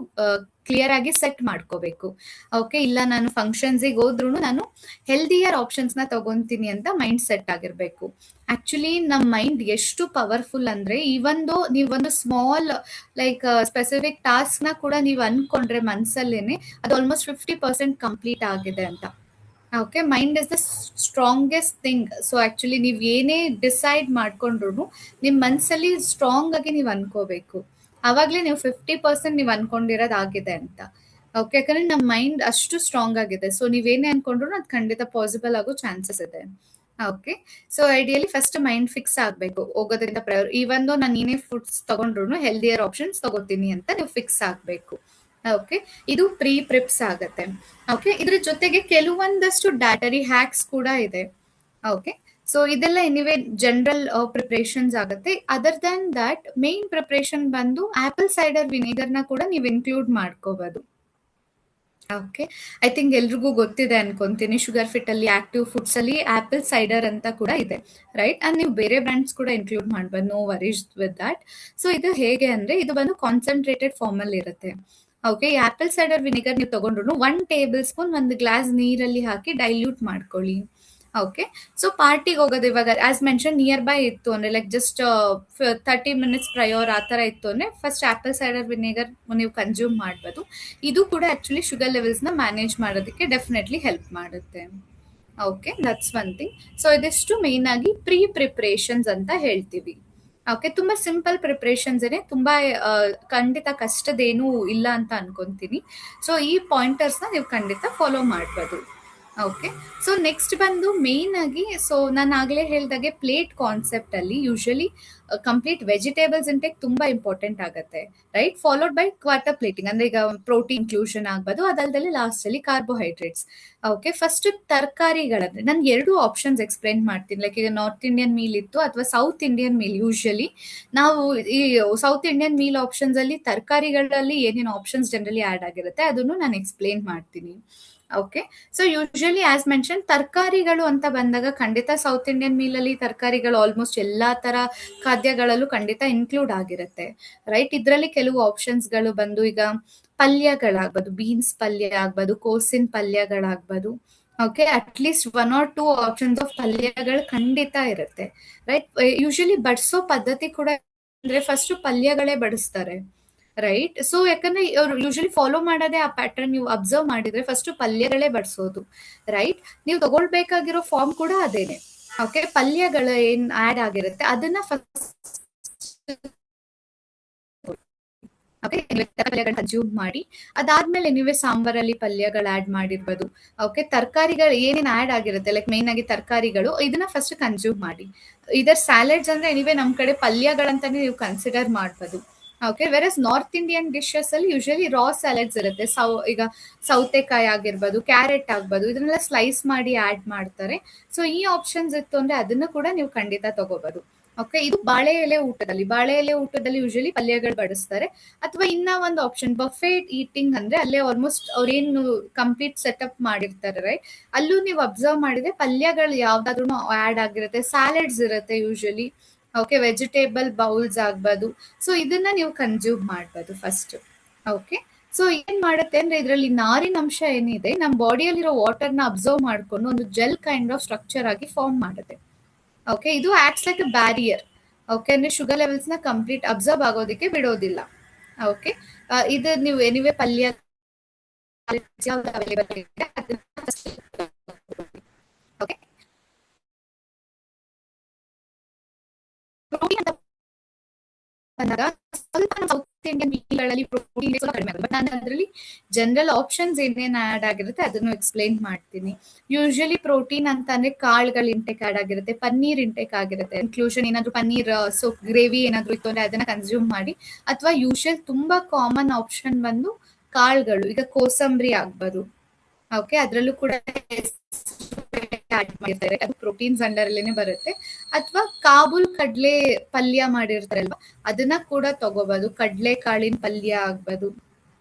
ಕ್ಲಿಯರ್ ಆಗಿ ಸೆಟ್ ಮಾಡ್ಕೋಬೇಕು. ಓಕೆ, ಇಲ್ಲ ನಾನು ಫಂಕ್ಷನ್ಸಿಗೆ ಹೋದ್ರು ನಾನು ಹೆಲ್ದಿಯರ್ ಆಪ್ಷನ್ಸ್ ನ ತಗೊಂತೀನಿ ಅಂತ ಮೈಂಡ್ ಸೆಟ್ ಆಗಿರ್ಬೇಕು. ಆಕ್ಚುಲಿ ನಮ್ಮ ಮೈಂಡ್ ಎಷ್ಟು ಪವರ್ಫುಲ್ ಅಂದ್ರೆ ಇವೊಂದು ನೀವೊಂದು ಸ್ಮಾಲ್ ಲೈಕ್ ಸ್ಪೆಸಿಫಿಕ್ ಟಾಸ್ಕ್ ನ ಕೂಡ ನೀವು ಅನ್ಕೊಂಡ್ರೆ ಮನ್ಸಲ್ಲೇನೆ ಅದು ಆಲ್ಮೋಸ್ಟ್ 50% ಕಂಪ್ಲೀಟ್ ಆಗಿದೆ ಅಂತ. Okay, mind is the strongest thing. So actually ನೀವು ಏನೇ ಡಿಸೈಡ್ ಮಾಡ್ಕೊಂಡ್ರು ನಿಮ್ ಮನ್ಸಲ್ಲಿ ಸ್ಟ್ರಾಂಗ್ ಆಗಿ ನೀವು ಅನ್ಕೋಬೇಕು, ಅವಾಗ್ಲೇ ನೀವು 50% ನೀವು ಅನ್ಕೊಂಡಿರೋದಾಗಿದೆ ಅಂತ. ಓಕೆ, ಯಾಕಂದ್ರೆ ನಮ್ಮ ಮೈಂಡ್ ಅಷ್ಟು ಸ್ಟ್ರಾಂಗ್ ಆಗಿದೆ. ಸೊ ನೀವೇನೇ ಅನ್ಕೊಂಡ್ರು ಅದು ಖಂಡಿತ ಪಾಸಿಬಲ್ ಆಗೋ ಚಾನ್ಸಸ್ ಇದೆ. Okay, so ideally first mind fix ಆಗ್ಬೇಕು ಹೋಗೋದ್ರಿಂದ ಪ್ರಯೋರ್ ಇವನ್ ನಾನು ಏನೇ ಫುಡ್ಸ್ ತಗೊಂಡ್ರು ಹೆಲ್ದಿಯರ್ ಆಪ್ಷನ್ಸ್ ತಗೋತೀನಿ ಅಂತ ನೀವು ಫಿಕ್ಸ್ ಆಗ್ಬೇಕು. ಓಕೆ, ಇದು ಪ್ರಿಪ್ಸ್ ಆಗತ್ತೆ. ಓಕೆ, ಇದ್ರ ಜೊತೆಗೆ ಕೆಲವೊಂದಷ್ಟು ಡಾಟರಿ ಹ್ಯಾಕ್ಸ್ ಕೂಡ ಇದೆ. ಓಕೆ, ಸೊ ಇದೆಲ್ಲ ಎನಿವೆ ಜನರಲ್ ಪ್ರಿಪರೇಷನ್ಸ್ ಆಗುತ್ತೆ. Other than that main preparation ಬಂದು ಆಪಲ್ ಸೈಡರ್ ವಿನೆಗರ್ನ ಕೂಡ ನೀವು ಇನ್ಕ್ಲೂಡ್ ಮಾಡ್ಕೋಬಹುದು. ಓಕೆ, ಐ ಥಿಂಕ್ ಎಲ್ರಿಗೂ ಗೊತ್ತಿದೆ ಅನ್ಕೊಂತೀನಿ, ಶುಗರ್ ಫಿಟ್ ಅಲ್ಲಿ ಆಕ್ಟಿವ್ ಫುಡ್ಸ್ ಅಲ್ಲಿ ಆಪಲ್ ಸೈಡರ್ ಅಂತ ಕೂಡ ಇದೆ, ರೈಟ್? ಅಂಡ್ ನೀವು ಬೇರೆ ಬ್ರ್ಯಾಂಡ್ಸ್ ಕೂಡ ಇನ್ಕ್ಲೂಡ್ ಮಾಡ್ಬೋದು, no worries with that. So ಇದು ಹೇಗೆ ಅಂದ್ರೆ ಇದು ಬಂದು ಕಾನ್ಸಂಟ್ರೇಟೆಡ್ ಫಾರ್ಮ್ ಅಲ್ಲಿ ಇರುತ್ತೆ. ಓಕೆ, ಈ ಆಪಲ್ ಸೈಡರ್ ವಿನೆಗರ್ ನೀವು ತಗೊಂಡ್ರು 1 ಟೇಬಲ್ ಸ್ಪೂನ್ ಒಂದು ಗ್ಲಾಸ್ ನೀರಲ್ಲಿ ಹಾಕಿ ಡೈಲ್ಯೂಟ್ ಮಾಡ್ಕೊಳ್ಳಿ. ಓಕೆ, ಸೊ ಪಾರ್ಟಿಗೆ ಹೋಗೋದು ಇವಾಗ ಆಸ್ ಮೆನ್ಷನ್ ನಿಯರ್ ಬೈ ಇತ್ತು ಅಂದ್ರೆ ಲೈಕ್ ಜಸ್ಟ್ 30 ಮಿನಿಟ್ಸ್ ಪ್ರಯೋರ್ ಆ ಥರ ಇತ್ತು ಅಂದ್ರೆ ಫಸ್ಟ್ ಆಪಲ್ ಸೈಡರ್ ವಿನೆಗರ್ ನೀವು ಕನ್ಸ್ಯೂಮ್ ಮಾಡ್ಬೋದು. ಇದು ಕೂಡ ಆಕ್ಚುಲಿ ಶುಗರ್ ಲೆವೆಲ್ಸ್ ನ ಮ್ಯಾನೇಜ್ ಮಾಡೋದಕ್ಕೆ ಡೆಫಿನೆಟ್ಲಿ ಹೆಲ್ಪ್ ಮಾಡುತ್ತೆ. Okay, that's one thing. So ಇದಿಷ್ಟು ಮೇನ್ ಆಗಿ ಪ್ರಿಪ್ರೇಷನ್ಸ್ ಅಂತ ಹೇಳ್ತೀವಿ. ಓಕೆ, ತುಂಬಾ ಸಿಂಪಲ್ ಪ್ರಿಪ್ರೇಷನ್ಸ್ ಏನೇ, ತುಂಬಾ ಖಂಡಿತ ಕಷ್ಟದೇನೂ ಇಲ್ಲ ಅಂತ ಅನ್ಕೊಂತೀನಿ. ಸೊ ಈ ಪಾಯಿಂಟರ್ಸ್ ನ ನೀವು ಖಂಡಿತ ಫಾಲೋ ಮಾಡ್ಬೋದು. ಓಕೆ, ಸೊ ನೆಕ್ಸ್ಟ್ ಬಂದು ಮೇನ್ ಆಗಿ ಸೊ ನಾನು ಆಗ್ಲೇ ಹೇಳ್ದಾಗೆ ಪ್ಲೇಟ್ ಕಾನ್ಸೆಪ್ಟ್ ಅಲ್ಲಿ ಯೂಶಲಿ ಕಂಪ್ಲೀಟ್ ವೆಜಿಟೇಬಲ್ಸ್ ಇಂಟೆಕ್ ತುಂಬಾ ಇಂಪಾರ್ಟೆಂಟ್ ಆಗುತ್ತೆ, right? Followed by quarter plating, ಅಂದ್ರೆ ಈಗ ಪ್ರೋಟೀನ್ ಇನ್ಕ್ಲೂಷನ್ ಆಗ್ಬೋದು, ಅದಲ್ದಲ್ಲಿ ಲಾಸ್ಟ್ ಅಲ್ಲಿ ಕಾರ್ಬೋಹೈಡ್ರೇಟ್ಸ್. ಓಕೆ, ಫಸ್ಟ್ ತರಕಾರಿಗಳಂದ್ರೆ ನಾನು 2 ಆಪ್ಷನ್ಸ್ ಎಕ್ಸ್ಪ್ಲೈನ್ ಮಾಡ್ತೀನಿ. ಲೈಕ್ ಈಗ ನಾರ್ತ್ ಇಂಡಿಯನ್ ಮೀಲ್ ಇತ್ತು ಅಥವಾ ಸೌತ್ ಇಂಡಿಯನ್ ಮೀಲ್. ಯೂಶಲಿ ನಾವು ಈ ಸೌತ್ ಇಂಡಿಯನ್ ಮೀಲ್ ಆಪ್ಷನ್ಸ್ ಅಲ್ಲಿ ತರಕಾರಿಗಳಲ್ಲಿ ಏನೇನು ಆಪ್ಷನ್ಸ್ ಜನರಲಿ ಆಡ್ ಆಗಿರುತ್ತೆ ಅದನ್ನು ನಾನು ಎಕ್ಸ್ಪ್ಲೈನ್ ಮಾಡ್ತೀನಿ. Okay, so usually as mention ತರಕಾರಿಗಳು ಅಂತ ಬಂದಾಗ ಖಂಡಿತ ಸೌತ್ ಇಂಡಿಯನ್ ಮೀಲ್ ಅಲ್ಲಿ ತರಕಾರಿಗಳು ಆಲ್ಮೋಸ್ಟ್ ಎಲ್ಲಾ ತರ ಖಾದ್ಯಗಳಲ್ಲೂ ಖಂಡಿತ ಇನ್ಕ್ಲೂಡ್ ಆಗಿರುತ್ತೆ, ರೈಟ್? ಇದರಲ್ಲಿ ಕೆಲವು ಆಪ್ಷನ್ಸ್ಗಳು ಬಂದು ಈಗ ಪಲ್ಯಗಳಾಗ್ಬೋದು, ಬೀನ್ಸ್ ಪಲ್ಯ ಆಗ್ಬೋದು, ಕೋಸಿನ ಪಲ್ಯಗಳಾಗ್ಬೋದು. Okay, at least 1 or 2 options of ಪಲ್ಯಗಳು ಖಂಡಿತ ಇರುತ್ತೆ, ರೈಟ್? ಯೂಶಲಿ ಬಡಿಸೋ ಪದ್ಧತಿ ಕೂಡ ಅಂದ್ರೆ ಫಸ್ಟ್ ಪಲ್ಯಗಳೇ ಬಡಿಸ್ತಾರೆ, ರೈಟ್? ಸೊ ಯಾಕಂದ್ರೆ ಅವ್ರು ಯೂಶಲಿ ಫಾಲೋ ಮಾಡೋದೇ ಆ ಪ್ಯಾಟರ್ನ್. ನೀವು ಅಬ್ಸರ್ವ್ ಮಾಡಿದ್ರೆ ಫಸ್ಟ್ ಪಲ್ಯಗಳೇ ಬಡಿಸೋದು, ರೈಟ್? ನೀವು ತಗೊಳ್ಬೇಕಾಗಿರೋ ಫಾರ್ಮ್ ಕೂಡ ಅದೇನೆ. ಓಕೆ, ಪಲ್ಯಗಳು ಏನ್ ಆಡ್ ಆಗಿರುತ್ತೆ ಅದನ್ನ ಫಸ್ಟ್ ಕನ್ಸ್ಯೂಮ್ ಮಾಡಿ, ಅದಾದ್ಮೇಲೆ ನೀವೇ ಸಾಂಬಾರಲ್ಲಿ ಪಲ್ಯಗಳು ಆಡ್ ಮಾಡಿರ್ಬೋದು. ಓಕೆ, ತರಕಾರಿಗಳು ಏನೇನ್ ಆಡ್ ಆಗಿರುತ್ತೆ ಲೈಕ್ ಮೇನ್ ಆಗಿ ತರಕಾರಿಗಳು ಇದನ್ನ ಫಸ್ಟ್ ಕನ್ಸ್ಯೂಮ್ ಮಾಡಿ. ಇದರ್ ಸ್ಯಾಲೆಡ್ಸ್ ಅಂದ್ರೆ ಎನಿವೆ ನಮ್ ಕಡೆ ಪಲ್ಯಗಳಂತಾನೆ ನೀವು ಕನ್ಸಿಡರ್ ಮಾಡ್ಬೋದು. Okay, virus north Indian dishes ಅಲ್ಲಿ ಯೂಶಲಿ ರಾ ಸ್ಯಾಲಡ್ಸ್ ಇರುತ್ತೆ. ಈಗ ಸೌತೆಕಾಯಿ ಆಗಿರ್ಬೋದು, ಕ್ಯಾರೆಟ್ ಆಗ್ಬೋದು, ಇದನ್ನೆಲ್ಲ ಸ್ಲೈಸ್ ಮಾಡಿ ಆಡ್ ಮಾಡ್ತಾರೆ. ಸೊ ಈ ಆಪ್ಷನ್ಸ್ ಇತ್ತು ಅಂದ್ರೆ ಅದನ್ನು ಕೂಡ ನೀವು ಖಂಡಿತ ತಗೋಬಹುದು. ಓಕೆ, ಇದು ಬಾಳೆ ಎಲೆ ಊಟದಲ್ಲಿ ಯೂಶಲಿ ಪಲ್ಯಗಳು ಬಡಿಸ್ತಾರೆ. ಅಥವಾ ಇನ್ನ ಒಂದು ಆಪ್ಷನ್ ಬಫೆಟ್ ಈಟಿಂಗ್ ಅಂದ್ರೆ ಅಲ್ಲೇ ಆಲ್ಮೋಸ್ಟ್ ಅವ್ರೇನು ಕಂಪ್ಲೀಟ್ ಸೆಟಪ್ ಮಾಡಿರ್ತಾರೆ, ರೈಟ್? ಅಲ್ಲೂ ನೀವು ಅಬ್ಸರ್ವ್ ಮಾಡಿದ್ರೆ ಪಲ್ಯಗಳು ಯಾವ್ದಾದ್ರು ಆಡ್ ಆಗಿರುತ್ತೆ, ಸ್ಯಾಲಡ್ಸ್ ಇರುತ್ತೆ ಯೂಶಲಿ. ಓಕೆ, ವೆಜಿಟೇಬಲ್ ಬೌಲ್ಸ್ ಆಗ್ಬೋದು. ಸೊ ಇದನ್ನ ನೀವು ಕನ್ಸ್ಯೂಮ್ ಮಾಡ್ಬೋದು ಫಸ್ಟ್. ಓಕೆ, ಸೊ ಏನ್ ಮಾಡುತ್ತೆ ಅಂದ್ರೆ ಇದರಲ್ಲಿ ನಾರಿನ ಅಂಶ ಏನಿದೆ ನಮ್ಮ ಬಾಡಿಯಲ್ಲಿರೋ ವಾಟರ್ನ ಅಬ್ಸರ್ವ್ ಮಾಡ್ಕೊಂಡು ಒಂದು ಜೆಲ್ ಕೈಂಡ್ ಆಫ್ ಸ್ಟ್ರಕ್ಚರ್ ಆಗಿ ಫಾರ್ಮ್ ಮಾಡುತ್ತೆ. ಓಕೆ, ಇದು acts like a barrier. Okay, ಅಂದ್ರೆ ಶುಗರ್ ಲೆವೆಲ್ಸ್ ನ ಕಂಪ್ಲೀಟ್ ಅಬ್ಸರ್ವ್ ಆಗೋದಕ್ಕೆ ಬಿಡೋದಿಲ್ಲ. ಓಕೆ, ಇದು ನೀವು ಎನಿವೆ ಪಲ್ಯ ಅವೈಲೇಬಲ್ ಇದೆ ಓಕೆ. ಪ್ರೋಟೀನ್ ಅಂತ ಬಂದಾಗ ಸ್ವಲ್ಪ ಸೌತ್ ಇಂಡಿಯನ್ ಮೀಲ್ಗಳಲ್ಲಿ ಪ್ರೋಟೀನ್ ಸ್ವಲ್ಪ ಕಡಿಮೆ ಆಗುತ್ತೆ. ಬಟ್ ನಾನು ಅದರಲ್ಲಿ ಜನರಲ್ ಆಪ್ಷನ್ಸ್ ಏನೇನು ಆಡ್ ಆಗಿರುತ್ತೆ ಅದನ್ನು ಎಕ್ಸ್ಪ್ಲೈನ್ ಮಾಡ್ತೀನಿ. ಯೂಶಲಿ ಪ್ರೋಟೀನ್ ಅಂತ ಅಂದ್ರೆ ಕಾಳುಗಳ ಇಂಟೆಕ್ ಆಡ್ ಆಗಿರುತ್ತೆ, ಪನ್ನೀರ್ ಇಂಟೆಕ್ ಆಗಿರುತ್ತೆ. ಇನ್ಕ್ಲೂಷನ್ ಏನಾದ್ರು ಪನ್ನೀರ್ ಸೋಪ್ ಗ್ರೇವಿ ಏನಾದ್ರು ಇತ್ತು ಅಂದ್ರೆ ಅದನ್ನ ಕನ್ಸ್ಯೂಮ್ ಮಾಡಿ. ಅಥವಾ ಯೂಶಲ್ ತುಂಬಾ ಕಾಮನ್ ಆಪ್ಷನ್ ಬಂದು ಕಾಳುಗಳು, ಈಗ ಕೋಸಂಬರಿ ಆಗ್ಬೋದು. ಓಕೆ, ಅದರಲ್ಲೂ ಕೂಡ ಆಡ್ ಮಾಡಿರ್ತಾರೆ, ಅದು ಪ್ರೋಟೀನ್ಸ್ ಅಂಡರ್ ಅಲ್ಲೇನೆ ಬರುತ್ತೆ. ಅಥವಾ ಕಾಬೂಲ್ ಕಡ್ಲೆ ಪಲ್ಯ ಮಾಡಿರ್ತಾರಲ್ವಾ, ಅದನ್ನ ಕೂಡ ತಗೋಬಹುದು. ಕಡ್ಲೆ ಕಾಳಿನ ಪಲ್ಯ ಆಗ್ಬೋದು,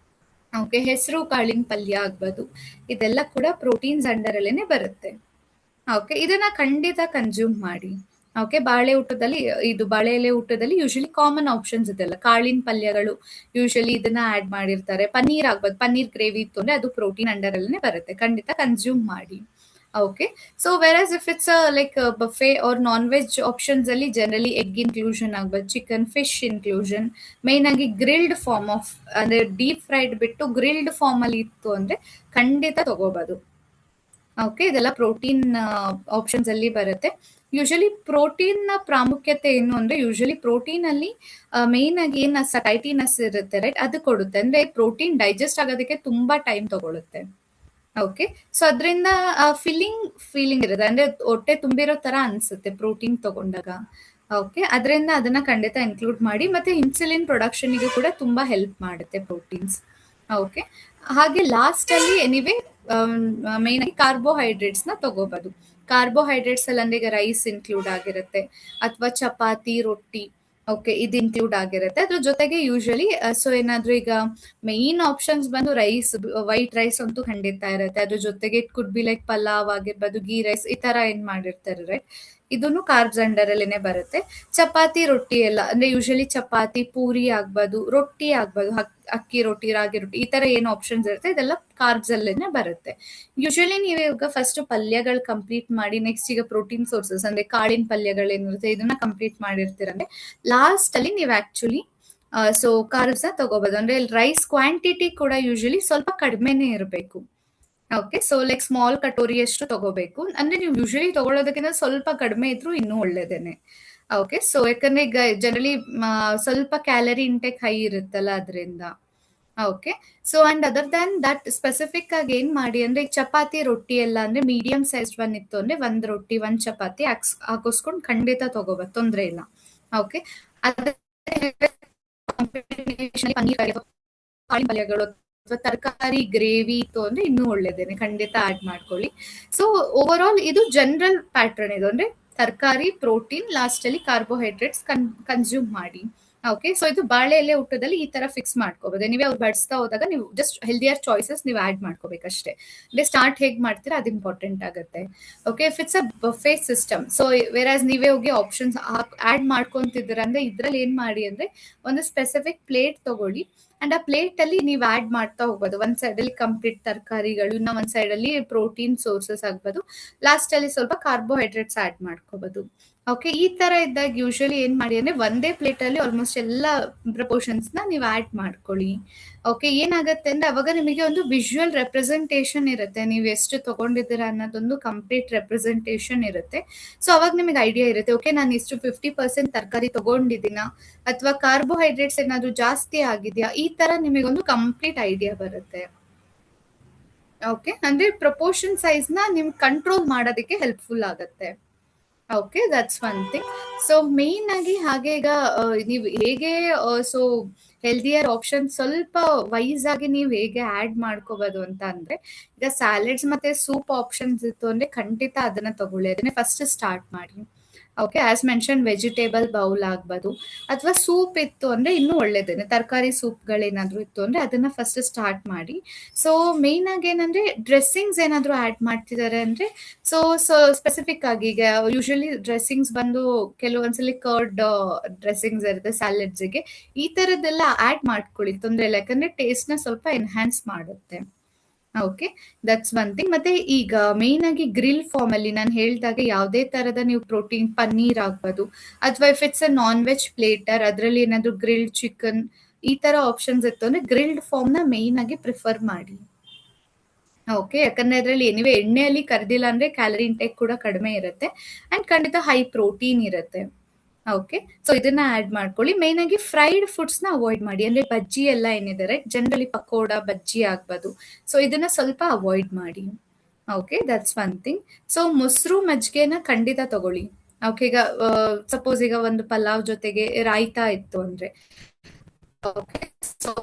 ಓಕೆ, ಹೆಸರು ಕಾಳಿನ ಪಲ್ಯ ಆಗ್ಬೋದು. ಇದೆಲ್ಲ ಕೂಡ ಪ್ರೋಟೀನ್ಸ್ ಅಂಡರ್ ಅಲ್ಲೇನೆ ಬರುತ್ತೆ. ಓಕೆ, ಇದನ್ನ ಖಂಡಿತ ಕನ್ಸ್ಯೂಮ್ ಮಾಡಿ. ಓಕೆ, ಬಾಳೆ ಎಲೆ ಊಟದಲ್ಲಿ ಯೂಶಲಿ ಕಾಮನ್ ಆಪ್ಷನ್ಸ್ ಇದೆಲ್ಲ ಕಾಳಿನ ಪಲ್ಯಗಳು ಯೂಶಲಿ ಇದನ್ನ ಆಡ್ ಮಾಡಿರ್ತಾರೆ. ಪನ್ನೀರ್ ಆಗ್ಬೋದು, ಪನ್ನೀರ್ ಗ್ರೇವಿ ಇತ್ತು ಅಂದ್ರೆ ಅದು ಪ್ರೋಟೀನ್ ಅಂಡರ್ ಅಲ್ಲೇ ಬರುತ್ತೆ, ಖಂಡಿತ ಕನ್ಸ್ಯೂಮ್ ಮಾಡಿ. Okay, so versus if it's like buffet or non veg options ಅಲ್ಲಿ ಜನರಲಿ ಎಗ್ ಇನ್ಕ್ಲೂಷನ್ ಆಗ್ಬೋದು, ಚಿಕನ್, ಫಿಶ್ ಇನ್ಕ್ಲೂಷನ್, ಮೇನ್ ಆಗಿ ಗ್ರಿಲ್ಡ್ ಫಾರ್ಮ್ ಆಫ್ ಅಂದ್ರೆ ಡೀಪ್ ಫ್ರೈಡ್ ಬಿಟ್ಟು ಗ್ರಿಲ್ಡ್ ಫಾರ್ಮ್ ಅಲ್ಲಿ ಇತ್ತು ಅಂದ್ರೆ ಖಂಡಿತ ತಗೋಬಹುದು. ಓಕೆ, ಇದೆಲ್ಲ ಪ್ರೋಟೀನ್ ಆಪ್ಷನ್ಸ್ ಅಲ್ಲಿ ಬರುತ್ತೆ. ಯೂಶಲಿ ಪ್ರೋಟೀನ್ ನ ಪ್ರಾಮುಖ್ಯತೆ ಏನು ಅಂದ್ರೆ ಯೂಶಲಿ ಪ್ರೋಟೀನ್ ಅಲ್ಲಿ ಮೇನ್ ಆಗಿ ಏನ್ ಸಟೈಟಿನಸ್ ಇರುತ್ತೆ, ರೈಟ್? ಅದು ಕೊಡುತ್ತೆ. ಅಂದ್ರೆ ಪ್ರೋಟೀನ್ ಡೈಜೆಸ್ಟ್ ಆಗೋದಕ್ಕೆ ತುಂಬಾ ಟೈಮ್ ತಗೊಳುತ್ತೆ. ಓಕೆ, ಸೊ ಅದರಿಂದ ಫೀಲಿಂಗ್ ಇರುತ್ತೆ, ಅಂದ್ರೆ ಹೊಟ್ಟೆ ತುಂಬಿರೋ ತರ ಅನ್ಸುತ್ತೆ ಪ್ರೋಟೀನ್ ತಗೊಂಡಾಗ. ಓಕೆ, ಅದರಿಂದ ಅದನ್ನ ಖಂಡಿತ ಇನ್ಕ್ಲೂಡ್ ಮಾಡಿ. ಮತ್ತೆ ಇನ್ಸುಲಿನ್ ಪ್ರೊಡಕ್ಷನ್ಗೂ ಕೂಡ ತುಂಬಾ ಹೆಲ್ಪ್ ಮಾಡುತ್ತೆ ಪ್ರೋಟೀನ್ಸ್. ಓಕೆ, ಹಾಗೆ ಲಾಸ್ಟ್ ಅಲ್ಲಿ ಎನಿವೆ ಮೇನ್ ಆಗಿ ಕಾರ್ಬೋಹೈಡ್ರೇಟ್ಸ್ ನ ತಗೋಬಹುದು. ಕಾರ್ಬೋಹೈಡ್ರೇಟ್ಸ್ ಅಲ್ಲಿ ಅಂದ್ರೆ ಈಗ ರೈಸ್ ಇನ್ಕ್ಲೂಡ್ ಆಗಿರುತ್ತೆ, ಅಥವಾ ಚಪಾತಿ, ರೊಟ್ಟಿ. ಓಕೆ, ಇದು ಇನ್ಕ್ಲೂಡ್ ಆಗಿರುತ್ತೆ. ಅದ್ರ ಜೊತೆಗೆ ಯೂಶಲಿ ಸೊ ಏನಾದ್ರು ಈಗ ಮೈನ್ ಆಪ್ಷನ್ಸ್ ಬಂದು ರೈಸ್, ವೈಟ್ ರೈಸ್ ಅಂತೂ ಖಂಡಿತ ಇರುತ್ತೆ. ಅದ್ರ ಜೊತೆಗೆ it could be like pulao ಆಗಿರ್ಬೋದು, ಗೀ ರೈಸ್, ಈ ತರ ಏನ್ ಮಾಡಿರ್ತಾರೆ, ರೈಟ್? ಇದನ್ನು ಕಾರ್ಬ್ಸ್ ಅಂಡರ್ ಅಲ್ಲೇನೆ ಬರುತ್ತೆ. ಚಪಾತಿ, ರೊಟ್ಟಿ ಎಲ್ಲ ಅಂದ್ರೆ ಯೂಶಲಿ ಚಪಾತಿ, ಪೂರಿ ಆಗ್ಬೋದು, ರೊಟ್ಟಿ ಆಗ್ಬೋದು, ಅಕ್ಕಿ ರೊಟ್ಟಿ, ರಾಗಿ ರೊಟ್ಟಿ, ಈ ತರ ಏನು ಆಪ್ಷನ್ಸ್ ಇರುತ್ತೆ ಇದೆಲ್ಲ ಕಾರ್ಬ್ಸ್ ಅಲ್ಲೇನೆ ಬರುತ್ತೆ. ಯೂಶಲಿ ನೀವು ಇವಾಗ ಫಸ್ಟ್ ಪಲ್ಯಗಳು ಕಂಪ್ಲೀಟ್ ಮಾಡಿ ನೆಕ್ಸ್ಟ್ ಈಗ ಪ್ರೋಟೀನ್ ಸೋರ್ಸಸ್ ಅಂದ್ರೆ ಕಾಳಿನ ಪಲ್ಯಗಳು ಏನಿರುತ್ತೆ ಇದನ್ನ ಕಂಪ್ಲೀಟ್ ಮಾಡಿರ್ತೀರಂದ್ರೆ ಲಾಸ್ಟ್ ಅಲ್ಲಿ ನೀವು ಆಕ್ಚುಲಿ ಸೊ ಕಾರ್ಬ್ಸ್ ನ ತಗೋಬಹುದು. ಅಂದ್ರೆ ರೈಸ್ ಕ್ವಾಂಟಿಟಿ ಕೂಡ ಯೂಶಲಿ ಸ್ವಲ್ಪ ಕಡಿಮೆನೆ ಇರಬೇಕು. Okay, so like small katori ಅಷ್ಟು ತಗೋಬೇಕು. ಅಂದ್ರೆ ನೀವು ಯೂಶಲಿ ತಗೊಳ್ಳೋದಕ್ಕಿಂತ ಸ್ವಲ್ಪ ಕಡಿಮೆ ಇದ್ರೂ ಇನ್ನೂ ಒಳ್ಳೇದೇನೆ. ಓಕೆ, ಸೊ ಯಾಕಂದ್ರೆ ಈಗ ಜನರಲಿ ಸ್ವಲ್ಪ ಕ್ಯಾಲರಿ ಇಂಟೆಕ್ ಹೈ ಇರುತ್ತಲ್ಲ ಅದರಿಂದ. Okay, so and other than that specific ಆಗಿ ಏನ್ ಮಾಡಿ ಅಂದ್ರೆ ಈಗ ಚಪಾತಿ, ರೊಟ್ಟಿ ಎಲ್ಲ ಅಂದ್ರೆ ಮೀಡಿಯಂ ಸೈಜ್ ಒನ್ ಇತ್ತು ಅಂದ್ರೆ ಒಂದ್ ರೊಟ್ಟಿ, ಒಂದ್ ಚಪಾತಿ ಹಾಕಿಸ್ಕೊಂಡು ಖಂಡಿತ ತಗೋಬೇಕು, ತೊಂದ್ರೆ ಇಲ್ಲ. ಓಕೆ, ಅದೇ ಪನ್ನೀರ್ ಕಾಳಿನ ಪಲ್ಯಗಳು ಅಥವಾ ತರಕಾರಿ ಗ್ರೇವಿ ಇತ್ತು ಅಂದ್ರೆ ಇನ್ನೂ ಒಳ್ಳೇದೇನೆ, ಖಂಡಿತ ಆಡ್ ಮಾಡ್ಕೊಳ್ಳಿ. ಸೊ ಓವರ್ ಆಲ್ ಇದು ಜನರಲ್ ಪ್ಯಾಟರ್ನ್. ಇದು ಅಂದ್ರೆ ತರಕಾರಿ, ಪ್ರೋಟೀನ್, ಲಾಸ್ಟ್ ಅಲ್ಲಿ ಕಾರ್ಬೋಹೈಡ್ರೇಟ್ಸ್ ಕನ್ಸ್ಯೂಮ್ ಮಾಡಿ. ಓಕೆ, ಸೊ ಇದು ಬಾಳೆ ಎಲೆ ಊಟದಲ್ಲಿ ಈ ತರ ಫಿಕ್ಸ್ ಮಾಡ್ಕೋಬಹುದು. ನೀವೇ ಅವ್ರು ಬಡಿಸ್ತಾ ಹೋದಾಗ ನೀವು ಜಸ್ಟ್ ಹೆಲ್ದಿಯರ್ ಚಾಯ್ಸಸ್ ನೀವು ಆಡ್ ಮಾಡ್ಕೋಬೇಕಷ್ಟೇ. ಅಂದ್ರೆ ಸ್ಟಾರ್ಟ್ ಹೇಗ್ ಮಾಡ್ತೀರಾ ಅದು ಇಂಪಾರ್ಟೆಂಟ್ ಆಗುತ್ತೆ. Okay, if it's a buffet system, so versus ನೀವೇ ಹೋಗಿ ಆಪ್ಷನ್ಸ್ ಆಡ್ ಮಾಡ್ಕೊಂತಿದ್ದೀರ ಅಂದ್ರೆ ಇದ್ರಲ್ಲಿ ಏನ್ ಮಾಡಿ ಅಂದ್ರೆ ಒಂದು ಸ್ಪೆಸಿಫಿಕ್ ಪ್ಲೇಟ್ ತಗೊಳ್ಳಿ ಅಂಡ್ ಆ ಪ್ಲೇಟ್ ಅಲ್ಲಿ ನೀವು ಆಡ್ ಮಾಡ್ತಾ ಹೋಗ್ಬೋದು. ಒಂದ್ ಸೈಡ್ ಅಲ್ಲಿ ಕಂಪ್ಲೀಟ್ ತರಕಾರಿಗಳು, ಇನ್ನ ಒಂದ್ ಸೈಡ್ ಅಲ್ಲಿ ಪ್ರೋಟೀನ್ ಸೋರ್ಸಸ್ ಆಗ್ಬೋದು, ಲಾಸ್ಟ್ ಅಲ್ಲಿ ಸ್ವಲ್ಪ ಕಾರ್ಬೋಹೈಡ್ರೇಟ್ಸ್ ಆಡ್ ಮಾಡ್ಕೋಬಹುದು. ಓಕೆ, ಈ ತರ ಇದ್ದಾಗ ಯೂಶಲಿ ಏನ್ ಮಾಡಿ ಅಂದ್ರೆ ಒಂದೇ ಪ್ಲೇಟ್ ಅಲ್ಲಿ ಆಲ್ಮೋಸ್ಟ್ ಎಲ್ಲ ಪ್ರಪೋರ್ಷನ್ಸ್ ನ ನೀವು ಆಡ್ ಮಾಡ್ಕೊಳ್ಳಿ. ಓಕೆ, ಏನಾಗುತ್ತೆ ಅಂದ್ರೆ ಅವಾಗ ನಿಮಗೆ ಒಂದು ವಿಜುವಲ್ ರೆಪ್ರೆಸೆಂಟೇಷನ್ ಇರುತ್ತೆ, ನೀವು ಎಷ್ಟು ತಗೊಂಡಿದ್ದೀರಾ ಅನ್ನೋದೊಂದು ಕಂಪ್ಲೀಟ್ ರೆಪ್ರೆಸೆಂಟೇಷನ್ ಇರುತ್ತೆ. ಸೊ ಅವಾಗ ನಿಮಗೆ ಐಡಿಯಾ ಇರುತ್ತೆ, ಓಕೆ ನಾನು ಇಷ್ಟು 50% ತರಕಾರಿ ತಗೊಂಡಿದ್ದೀನಾ ಅಥವಾ ಕಾರ್ಬೋಹೈಡ್ರೇಟ್ಸ್ ಏನಾದ್ರು ಜಾಸ್ತಿ ಆಗಿದೆಯಾ, ಈ ತರ ನಿಮಗೊಂದು ಕಂಪ್ಲೀಟ್ ಐಡಿಯಾ ಬರುತ್ತೆ. ಓಕೆ, ಅಂದ್ರೆ ಪ್ರಪೋರ್ಷನ್ ಸೈಜ್ ನ ನಿಮ್ ಕಂಟ್ರೋಲ್ ಮಾಡೋದಕ್ಕೆ ಹೆಲ್ಪ್ಫುಲ್ ಆಗುತ್ತೆ. Okay, that's one thing. So main ಆಗಿ ಹಾಗೆ ಈಗ ನೀವು ಹೇಗೆ ಸೊ ಹೆಲ್ದಿಯರ್ ಆಪ್ಷನ್ ಸ್ವಲ್ಪ ವೈಸ್ ಆಗಿ ನೀವು ಹೇಗೆ ಆಡ್ ಮಾಡ್ಕೋಬಹುದು ಅಂತ ಅಂದ್ರೆ, ಈಗ ಸ್ಯಾಲೆಡ್ಸ್ ಮತ್ತೆ ಸೂಪ್ ಆಪ್ಷನ್ಸ್ ಇತ್ತು ಅಂದ್ರೆ ಖಂಡಿತ ಅದನ್ನ ತಗೊಳ್ಳಿ, ಅದನ್ನೇ ಫಸ್ಟ್ ಸ್ಟಾರ್ಟ್ ಮಾಡಿ. Okay, as mention vegetable bowl ಆಗ್ಬೋದು, ಅಥವಾ ಸೂಪ್ ಇತ್ತು ಅಂದ್ರೆ ಇನ್ನೂ ಒಳ್ಳೇದೇನೆ, ತರಕಾರಿ ಸೂಪ್ಗಳೇನಾದ್ರೂ ಇತ್ತು ಅಂದ್ರೆ ಅದನ್ನ ಫಸ್ಟ್ ಸ್ಟಾರ್ಟ್ ಮಾಡಿ. ಸೊ ಮೇನ್ ಆಗಿ ಏನಂದ್ರೆ ಡ್ರೆಸ್ಸಿಂಗ್ಸ್ ಏನಾದ್ರು ಆಡ್ ಮಾಡ್ತಿದ್ದಾರೆ ಅಂದ್ರೆ, ಸೊ ಸ್ಪೆಸಿಫಿಕ್ ಆಗಿ ಈಗ ಯೂಶಲಿ ಡ್ರೆಸ್ಸಿಂಗ್ಸ್ ಬಂದು ಕೆಲವೊಂದ್ಸಲಿ ಕರ್ಡ್ ಡ್ರೆಸ್ಸಿಂಗ್ಸ್ ಇರುತ್ತೆ ಸ್ಯಾಲೆಡ್ಸ್ಗೆ, ಈ ತರದ್ದೆಲ್ಲ ಆಡ್ ಮಾಡ್ಕೊಳ್ಳಿ, ತೊಂದ್ರೆ ಇಲ್ಲ, ಯಾಕಂದ್ರೆ ಟೇಸ್ಟ್ ನ ಸ್ವಲ್ಪ ಎನ್ಹ್ಯಾನ್ಸ್ ಮಾಡುತ್ತೆ. Okay, that's one thing. ಮತ್ತೆ ಈಗ ಮೇನ್ ಆಗಿ ಗ್ರಿಲ್ ಫಾರ್ಮ್ ಅಲ್ಲಿ ನಾನು ಹೇಳಿದಾಗ ಯಾವುದೇ ತರದ ನೀವು ಪ್ರೋಟೀನ್, ಪನ್ನೀರ್ ಆಗ್ಬೋದು, ಅಥವಾ if it's a non veg platter ಅದರಲ್ಲಿ ಏನಾದ್ರು ಗ್ರಿಲ್ಡ್ ಚಿಕನ್ ಈ ತರ ಆಪ್ಷನ್ಸ್ ಇತ್ತು ಅಂದ್ರೆ ಗ್ರಿಲ್ಡ್ ಫಾರ್ಮ್ ನ ಮೇನ್ ಆಗಿ ಪ್ರಿಫರ್ ಮಾಡಿ. ಓಕೆ, ಯಾಕಂದ್ರೆ ಅದರಲ್ಲಿ ಎನಿವೆ ಎಣ್ಣೆಯಲ್ಲಿ ಕರೆದಿಲ್ಲ ಅಂದ್ರೆ ಕ್ಯಾಲರಿ ಇಂಟೇಕ್ ಕೂಡ ಕಡಿಮೆ ಇರುತ್ತೆ ಅಂಡ್ ಖಂಡಿತ ಹೈ ಪ್ರೋಟೀನ್ ಇರುತ್ತೆ. ಓಕೆ, ಸೊ ಇದನ್ನ ಆಡ್ ಮಾಡ್ಕೊಳ್ಳಿ. ಮೇನ್ ಆಗಿ ಫ್ರೈಡ್ ಫುಡ್ಸ್ ನ ಅವಾಯ್ಡ್ ಮಾಡಿ, ಅಂದ್ರೆ ಬಜ್ಜಿ ಎಲ್ಲ ಏನಿದ್ದಾರೆ ಜನರಲಿ ಪಕೋಡ ಬಜ್ಜಿ ಆಗ್ಬೋದು, ಸೊ ಇದನ್ನ ಸ್ವಲ್ಪ ಅವಾಯ್ಡ್ ಮಾಡಿ. Okay, that's one thing. So ಮೊಸರು ಮಜ್ಜಿಗೆನ ಖಂಡಿತ ತಗೊಳ್ಳಿ. ಓಕೆ, ಈಗ ಸಪೋಸ್ ಈಗ ಒಂದು ಪಲಾವ್ ಜೊತೆಗೆ ರಾಯ್ತಾ ಇತ್ತು ಅಂದ್ರೆ, ಓಕೆ, ಸೊ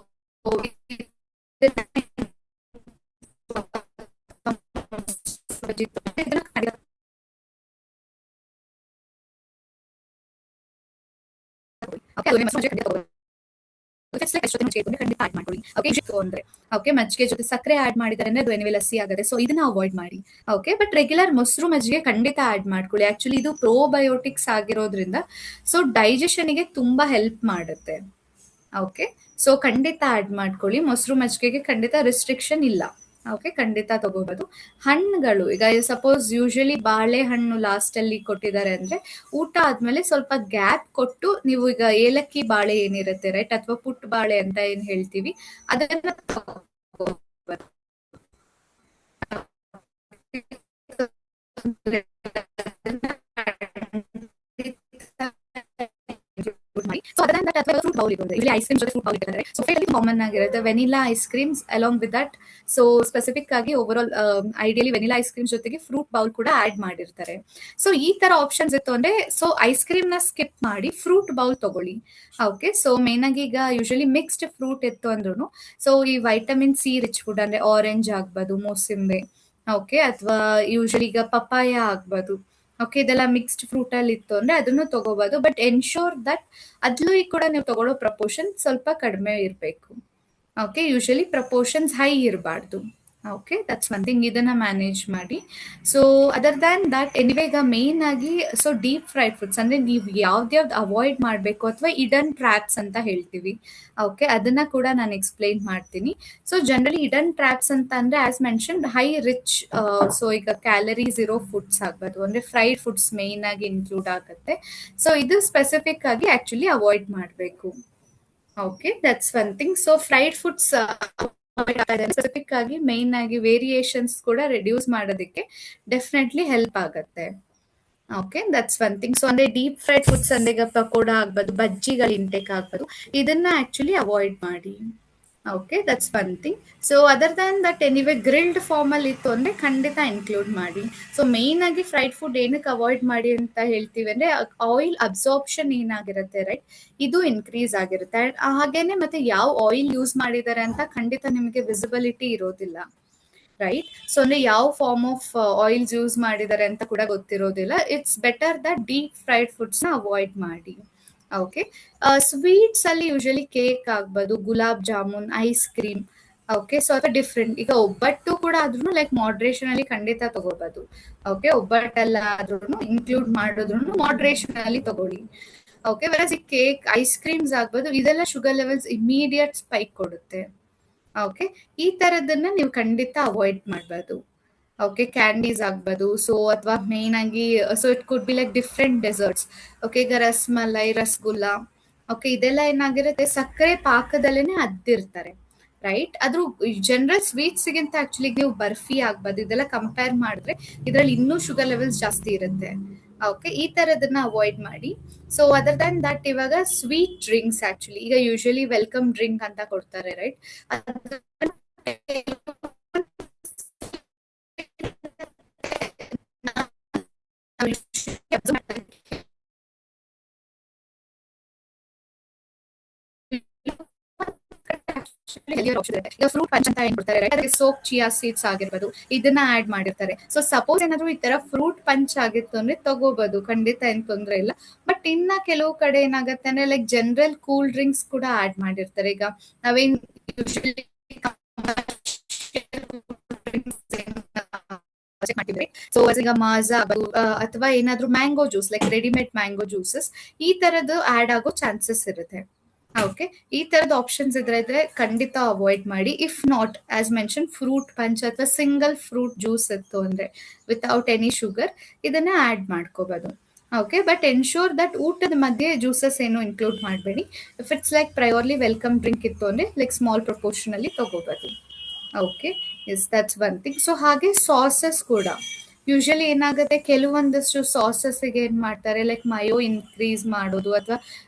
ಓಕೆ, ಮಜ್ಜಿಗೆ ಜೊತೆ ಸಕ್ಕರೆ ಆಡ್ ಮಾಡಿದರೆ ಅದು ಎನಿವೆ ಲಸ್ಸಿ ಆಗುತ್ತೆ, ಸೊ ಇದನ್ನ ಅವಾಯ್ಡ್ ಮಾಡಿ. ಓಕೆ, ಬಟ್ ರೆಗ್ಯುಲರ್ ಮೊಸರು ಮಜ್ಜಿಗೆ ಖಂಡಿತ ಆಡ್ ಮಾಡ್ಕೊಳ್ಳಿ. ಆಕ್ಚುಲಿ ಇದು ಪ್ರೋಬಯೋಟಿಕ್ಸ್ ಆಗಿರೋದ್ರಿಂದ ಸೊ ಡೈಜೆಷನ್ಗೆ ತುಂಬಾ ಹೆಲ್ಪ್ ಮಾಡುತ್ತೆ. ಓಕೆ, ಸೊ ಖಂಡಿತ ಆಡ್ ಮಾಡ್ಕೊಳ್ಳಿ. ಮೊಸರು ಮಜ್ಜಿಗೆಗೆ ಖಂಡಿತ ರಿಸ್ಟ್ರಿಕ್ಷನ್ ಇಲ್ಲ. ಓಕೆ, ಖಂಡಿತ ತಗೋಬಹುದು. ಹಣ್ಣುಗಳು ಈಗ ಸಪೋಸ್ ಯೂಶಲಿ ಬಾಳೆಹಣ್ಣು ಲಾಸ್ಟ್ ಅಲ್ಲಿ ಕೊಟ್ಟಿದ್ದಾರೆ ಅಂದ್ರೆ, ಊಟ ಆದ್ಮೇಲೆ ಸ್ವಲ್ಪ ಗ್ಯಾಪ್ ಕೊಟ್ಟು ನೀವು ಈಗ ಏಲಕ್ಕಿ ಬಾಳೆ ಏನಿರುತ್ತೆ ರೈಟ್, ಅಥವಾ ಪುಟ್ ಬಾಳೆ ಅಂತ ಏನ್ ಹೇಳ್ತೀವಿ ಅದನ್ನ ತಗೋಬಹುದು. ಸೊ ಅದನ್ನ ಅಥವಾ ಫ್ರೂಟ್ ಬೌಲ್ ಇರುತ್ತೆ, ಇಲ್ಲಿ ಐಸ್ ಕ್ರೀಮ್ ಜೊತೆ ಫ್ರೂಟ್ ಬೌಲ್ ಇಟ್ಟಿದ್ದಾರೆ, ಸೊ ಫೇವರೇಟ್ ಕಾಮನ್ ಆಗಿರುತ್ತೆ vanilla ice creams along with that. So specific ಆಗಿ over all ideally vanilla ice cream ಜೊತೆಗೆ ಫ್ರೂಟ್ ಬೌಲ್ ಕೂಡ ಆಡ್ ಮಾಡಿರ್ತಾರೆ. ಸೊ ಈ ತರ ಆಪ್ಷನ್ಸ್ ಇತ್ತು ಅಂದ್ರೆ, ಸೊ ಐಸ್ ಕ್ರೀಮ್ ನ ಸ್ಕಿಪ್ ಮಾಡಿ ಫ್ರೂಟ್ ಬೌಲ್ ತಗೊಳ್ಳಿ. ಓಕೆ, ಸೊ ಮೇನ್ ಆಗಿ ಈಗ ಯೂಶಲಿ ಮಿಕ್ಸ್ಡ್ ಫ್ರೂಟ್ ಇತ್ತು ಅಂದ್ರೂ ಸೊ ಈ ವೈಟಮಿನ್ ಸಿ ರಿಚ್ ಫುಡ್ ಅಂದ್ರೆ ಆರೆಂಜ್ ಆಗ್ಬೋದು, ಮೋಸಂಬೆ, ಓಕೆ, ಅಥವಾ ಯೂಶಲಿ ಈಗ ಪಪಾಯ ಆಗ್ಬೋದು, ಓಕೆ, ಇದೆಲ್ಲ ಮಿಕ್ಸ್ಡ್ ಫ್ರೂಟ್ ಅಲ್ಲಿ ಇತ್ತು ಅಂದ್ರೆ ಅದನ್ನು ತಗೋಬಹುದು. ಬಟ್ ಎನ್ಶೋರ್ ದಟ್ ಅದ್ಲೂ ಕೂಡ ನೀವು ತಗೊಳ್ಳೋ ಪ್ರಪೋರ್ಷನ್ ಸ್ವಲ್ಪ ಕಡಿಮೆ ಇರಬೇಕು. ಓಕೆ, ಯೂಶಲಿ ಪ್ರಪೋರ್ಷನ್ಸ್ ಹೈ ಇರಬಾರ್ದು. ಓಕೆ, ದಟ್ಸ್ ಒನ್ ಥಿಂಗ್, ಇದನ್ನ ಮ್ಯಾನೇಜ್ ಮಾಡಿ. So other than that anyway ಈಗ ಮೇನ್ ಆಗಿ ಸೊ ಡೀಪ್ ಫ್ರೈಡ್ ಫುಡ್ಸ್ ಅಂದ್ರೆ ನೀವು ಯಾವ್ದ್ಯಾವ್ದು ಅವಾಯ್ಡ್ ಮಾಡಬೇಕು ಅಥವಾ ಇಡನ್ ಟ್ರ್ಯಾಪ್ಸ್ ಅಂತ ಹೇಳ್ತೀವಿ. ಓಕೆ, ಅದನ್ನ ಕೂಡ ನಾನು ಎಕ್ಸ್ಪ್ಲೈನ್ ಮಾಡ್ತೀನಿ. ಸೊ ಜನರಲಿ ಇಡನ್ ಟ್ರ್ಯಾಪ್ಸ್ ಅಂತ ಅಂದ್ರೆ as mention high rich, so ಈಗ ಕ್ಯಾಲರೀಸ್ ಇರೋ ಫುಡ್ಸ್ ಆಗ್ಬೋದು, ಅಂದ್ರೆ ಫ್ರೈಡ್ ಫುಡ್ಸ್ ಮೇನ್ ಆಗಿ ಇನ್ಕ್ಲೂಡ್ ಆಗುತ್ತೆ. ಸೊ ಇದು ಸ್ಪೆಸಿಫಿಕ್ ಆಗಿ ಆಕ್ಚುಲಿ ಅವಾಯ್ಡ್ ಮಾಡಬೇಕು. Okay, that's one thing. So fried foods specific ಆಗಿ ಮೇನ್ ಆಗಿ ವೇರಿಯೇಷನ್ಸ್ ಕೂಡ ರಿಡ್ಯೂಸ್ ಮಾಡೋದಕ್ಕೆ ಡೆಫಿನೆಟ್ಲಿ ಹೆಲ್ಪ್ ಆಗುತ್ತೆ. Okay, that's one thing. So ಅಂದ್ರೆ ಡೀಪ್ ಫ್ರೈಡ್ ಫುಡ್ಸ್ ಅಂದ್ರೆ ಈಗ ಪಕೋಡ ಆಗ್ಬೋದು, ಬಜ್ಜಿಗಳು ಇಂಟೇಕ್ ಆಗ್ಬೋದು, ಇದನ್ನ ಆಕ್ಚುಲಿ ಅವಾಯ್ಡ್ ಮಾಡಿ. Okay, that's one thing. So other than that anyway grilled form ಅಲ್ಲಿ ಇತ್ತು ಅಂದ್ರೆ ಖಂಡಿತ ಇನ್ಕ್ಲೂಡ್ ಮಾಡಿ. ಸೊ ಮೇನ್ ಆಗಿ ಫ್ರೈಡ್ ಫುಡ್ ಏನಕ್ಕೆ ಅವಾಯ್ಡ್ ಮಾಡಿ ಅಂತ ಹೇಳ್ತೀವಿ ಅಂದ್ರೆ, ಆಯಿಲ್ ಅಬ್ಸಾರ್ಪ್ಷನ್ ಏನಾಗಿರುತ್ತೆ ರೈಟ್, ಇದು ಇನ್ಕ್ರೀಸ್ ಆಗಿರುತ್ತೆ. ಹಾಗೇನೆ ಮತ್ತೆ ಯಾವ ಆಯಿಲ್ ಯೂಸ್ ಮಾಡಿದ್ದಾರೆ ಅಂತ ಖಂಡಿತ ನಿಮಗೆ ವಿಸಿಬಿಲಿಟಿ ಇರೋದಿಲ್ಲ ರೈಟ್. ಸೊ ಅಂದ್ರೆ ಯಾವ ಫಾರ್ಮ್ ಆಫ್ ಆಯಿಲ್ಸ್ ಯೂಸ್ ಮಾಡಿದ್ದಾರೆ ಅಂತ ಕೂಡ ಗೊತ್ತಿರೋದಿಲ್ಲ. It's better that deep fried foods ನ ಅವಾಯ್ಡ್ ಮಾಡಿ. ಓಕೆ, ಸ್ವೀಟ್ಸ್ ಅಲ್ಲಿ ಯೂಶಲಿ ಕೇಕ್ ಆಗ್ಬೋದು, gulab jamun, ice cream, okay, so ಅಥವಾ ಡಿಫ್ರೆಂಟ್ ಈಗ ಒಬ್ಬಟ್ಟು ಕೂಡ ಆದ್ರೂ ಲೈಕ್ ಮಾಡ್ರೇಷನ್ ಅಲ್ಲಿ ಖಂಡಿತ ತಗೋಬಹುದು. ಓಕೆ, ಒಬ್ಬಟ್ಟೆಲ್ಲ ಆದ್ರೂ ಇನ್ಕ್ಲೂಡ್ ಮಾಡಿದ್ರು ಮಾಡ್ರೇಷನ್ ಅಲ್ಲಿ ತಗೊಳ್ಳಿ. ಓಕೆ, ವೆರಸ್ ಈ ಕೇಕ್, ಐಸ್ ಕ್ರೀಮ್ಸ್ ಆಗ್ಬೋದು, ಇದೆಲ್ಲ ಶುಗರ್ ಲೆವೆಲ್ಸ್ ಇಮಿಡಿಯೇಟ್ ಸ್ಪೈಕ್ ಕೊಡುತ್ತೆ. ಓಕೆ, ಈ ತರದನ್ನ ನೀವು ಖಂಡಿತ ಅವಾಯ್ಡ್ ಮಾಡಬಹುದು. ಓಕೆ, ಕ್ಯಾಂಡೀಸ್ ಆಗ್ಬೋದು, ಸೊ ಅಥವಾ ಮೇನ್ ಆಗಿ so it could be like different deserts. Okay, ಈಗ ರಸ್ಮಲೈ, ರಸಗುಲ್ಲ, ಓಕೆ, ಇದೆಲ್ಲ ಏನಾಗಿರುತ್ತೆ ಸಕ್ಕರೆ ಪಾಕದಲ್ಲೇನೆ ಅದ್ದಿರ್ತಾರೆ ರೈಟ್. ಅದ್ರ ಜನರಲ್ ಸ್ವೀಟ್ಸ್ಗಿಂತ ಆಕ್ಚುಲಿ ನೀವು ಬರ್ಫಿ ಆಗ್ಬೋದು, ಇದೆಲ್ಲ ಕಂಪೇರ್ ಮಾಡಿದ್ರೆ ಇದರಲ್ಲಿ ಇನ್ನೂ ಶುಗರ್ ಲೆವೆಲ್ಸ್ ಜಾಸ್ತಿ ಇರುತ್ತೆ. ಓಕೆ, ಈ ತರದನ್ನ ಅವಾಯ್ಡ್ ಮಾಡಿ. ಸೊ ಅದರ್ ದನ್ ದಟ್ ಇವಾಗ ಸ್ವೀಟ್ ಡ್ರಿಂಕ್ಸ್ ಆಕ್ಚುಲಿ ಈಗ ಯೂಶಲಿ ವೆಲ್ಕಮ್ ಡ್ರಿಂಕ್ ಅಂತ ಕೊಡ್ತಾರೆ ರೈಟ್. ಹೆಲ್ದಿಯರ್ ಆಪ್ಷನ್ ಇರುತ್ತೆ. ಈಗ ಫ್ರೂಟ್ ಪಂಚ್ ಅಂತ ಏನ್ ಕೊಡ್ತಾರೆ right? ಅದಕ್ಕೆ ಸೋಪ್ ಚಿಯಾ ಸೀಡ್ಸ್ ಆಗಿರ್ಬೋದು, ಇದನ್ನ ಆಡ್ ಮಾಡಿರ್ತಾರೆ. ಸೊ ಸಪೋಸ್ ಏನಾದ್ರು ಈ ತರ ಫ್ರೂಟ್ ಪಂಚ್ ಆಗಿತ್ತು ಅಂದ್ರೆ ತಗೋಬಹುದು, ಖಂಡಿತ ಏನ್ ತೊಂದ್ರೆ ಇಲ್ಲ. ಬಟ್ ಇನ್ನ ಕೆಲವು ಕಡೆ ಏನಾಗತ್ತೆ ಅಂದ್ರೆ ಲೈಕ್ ಜನರಲ್ ಕೂಲ್ ಡ್ರಿಂಕ್ಸ್ ಕೂಡ ಆಡ್ ಮಾಡಿರ್ತಾರೆ. ಈಗ ನಾವೇನ್ ಯೂಶಲಿ ಮಾಡ್ತಿದ್ರಿ, ಸೊ ಈಗ ಮಾಜಾ ಅಥವಾ ಏನಾದ್ರು mango juice like readymade mango juices ಈ ತರದ್ದು ಆಡ್ ಆಗೋ ಚಾನ್ಸಸ್ ಇರುತ್ತೆ. ಓಕೆ, ಈ ತರದ ಆಪ್ಷನ್ಸ್ ಇದ್ರೆ ಖಂಡಿತ ಅವಾಯ್ಡ್ ಮಾಡಿ. If not as mention fruit punch ಅಥವಾ ಸಿಂಗಲ್ ಫ್ರೂಟ್ ಜ್ಯೂಸ್ ಇತ್ತು ಅಂದ್ರೆ ವಿತೌಟ್ ಎನಿ ಶುಗರ್ ಇದನ್ನ ಆಡ್ ಮಾಡ್ಕೋಬಹುದು. ಓಕೆ, ಬಟ್ ಎನ್ಶೂರ್ ದಟ್ ಊಟದ ಮಧ್ಯೆ ಜ್ಯೂಸಸ್ ಏನು ಇನ್ಕ್ಲೂಡ್ ಮಾಡಬೇಡಿ. If it's like priorly welcome drink ಇತ್ತು ಅಂದ್ರೆ ಲೈಕ್ ಸ್ಮಾಲ್ ಪ್ರಪೋರ್ಷನ್ ಅಲ್ಲಿ ತಗೋಬಹುದು. Okay, yes that's one thing. So ಹಾಗೆ ಸಾಸಸ್ ಕೂಡ ಯೂಶಲಿ ಏನಾಗುತ್ತೆ, ಕೆಲವೊಂದಷ್ಟು ಸಾಸಸ್ಗೆ ಏನ್ ಮಾಡ್ತಾರೆ ಲೈಕ್ ಮಯೋ ಇನ್ಕ್ರೀಸ್ ಮಾಡೋದು ಅಥವಾ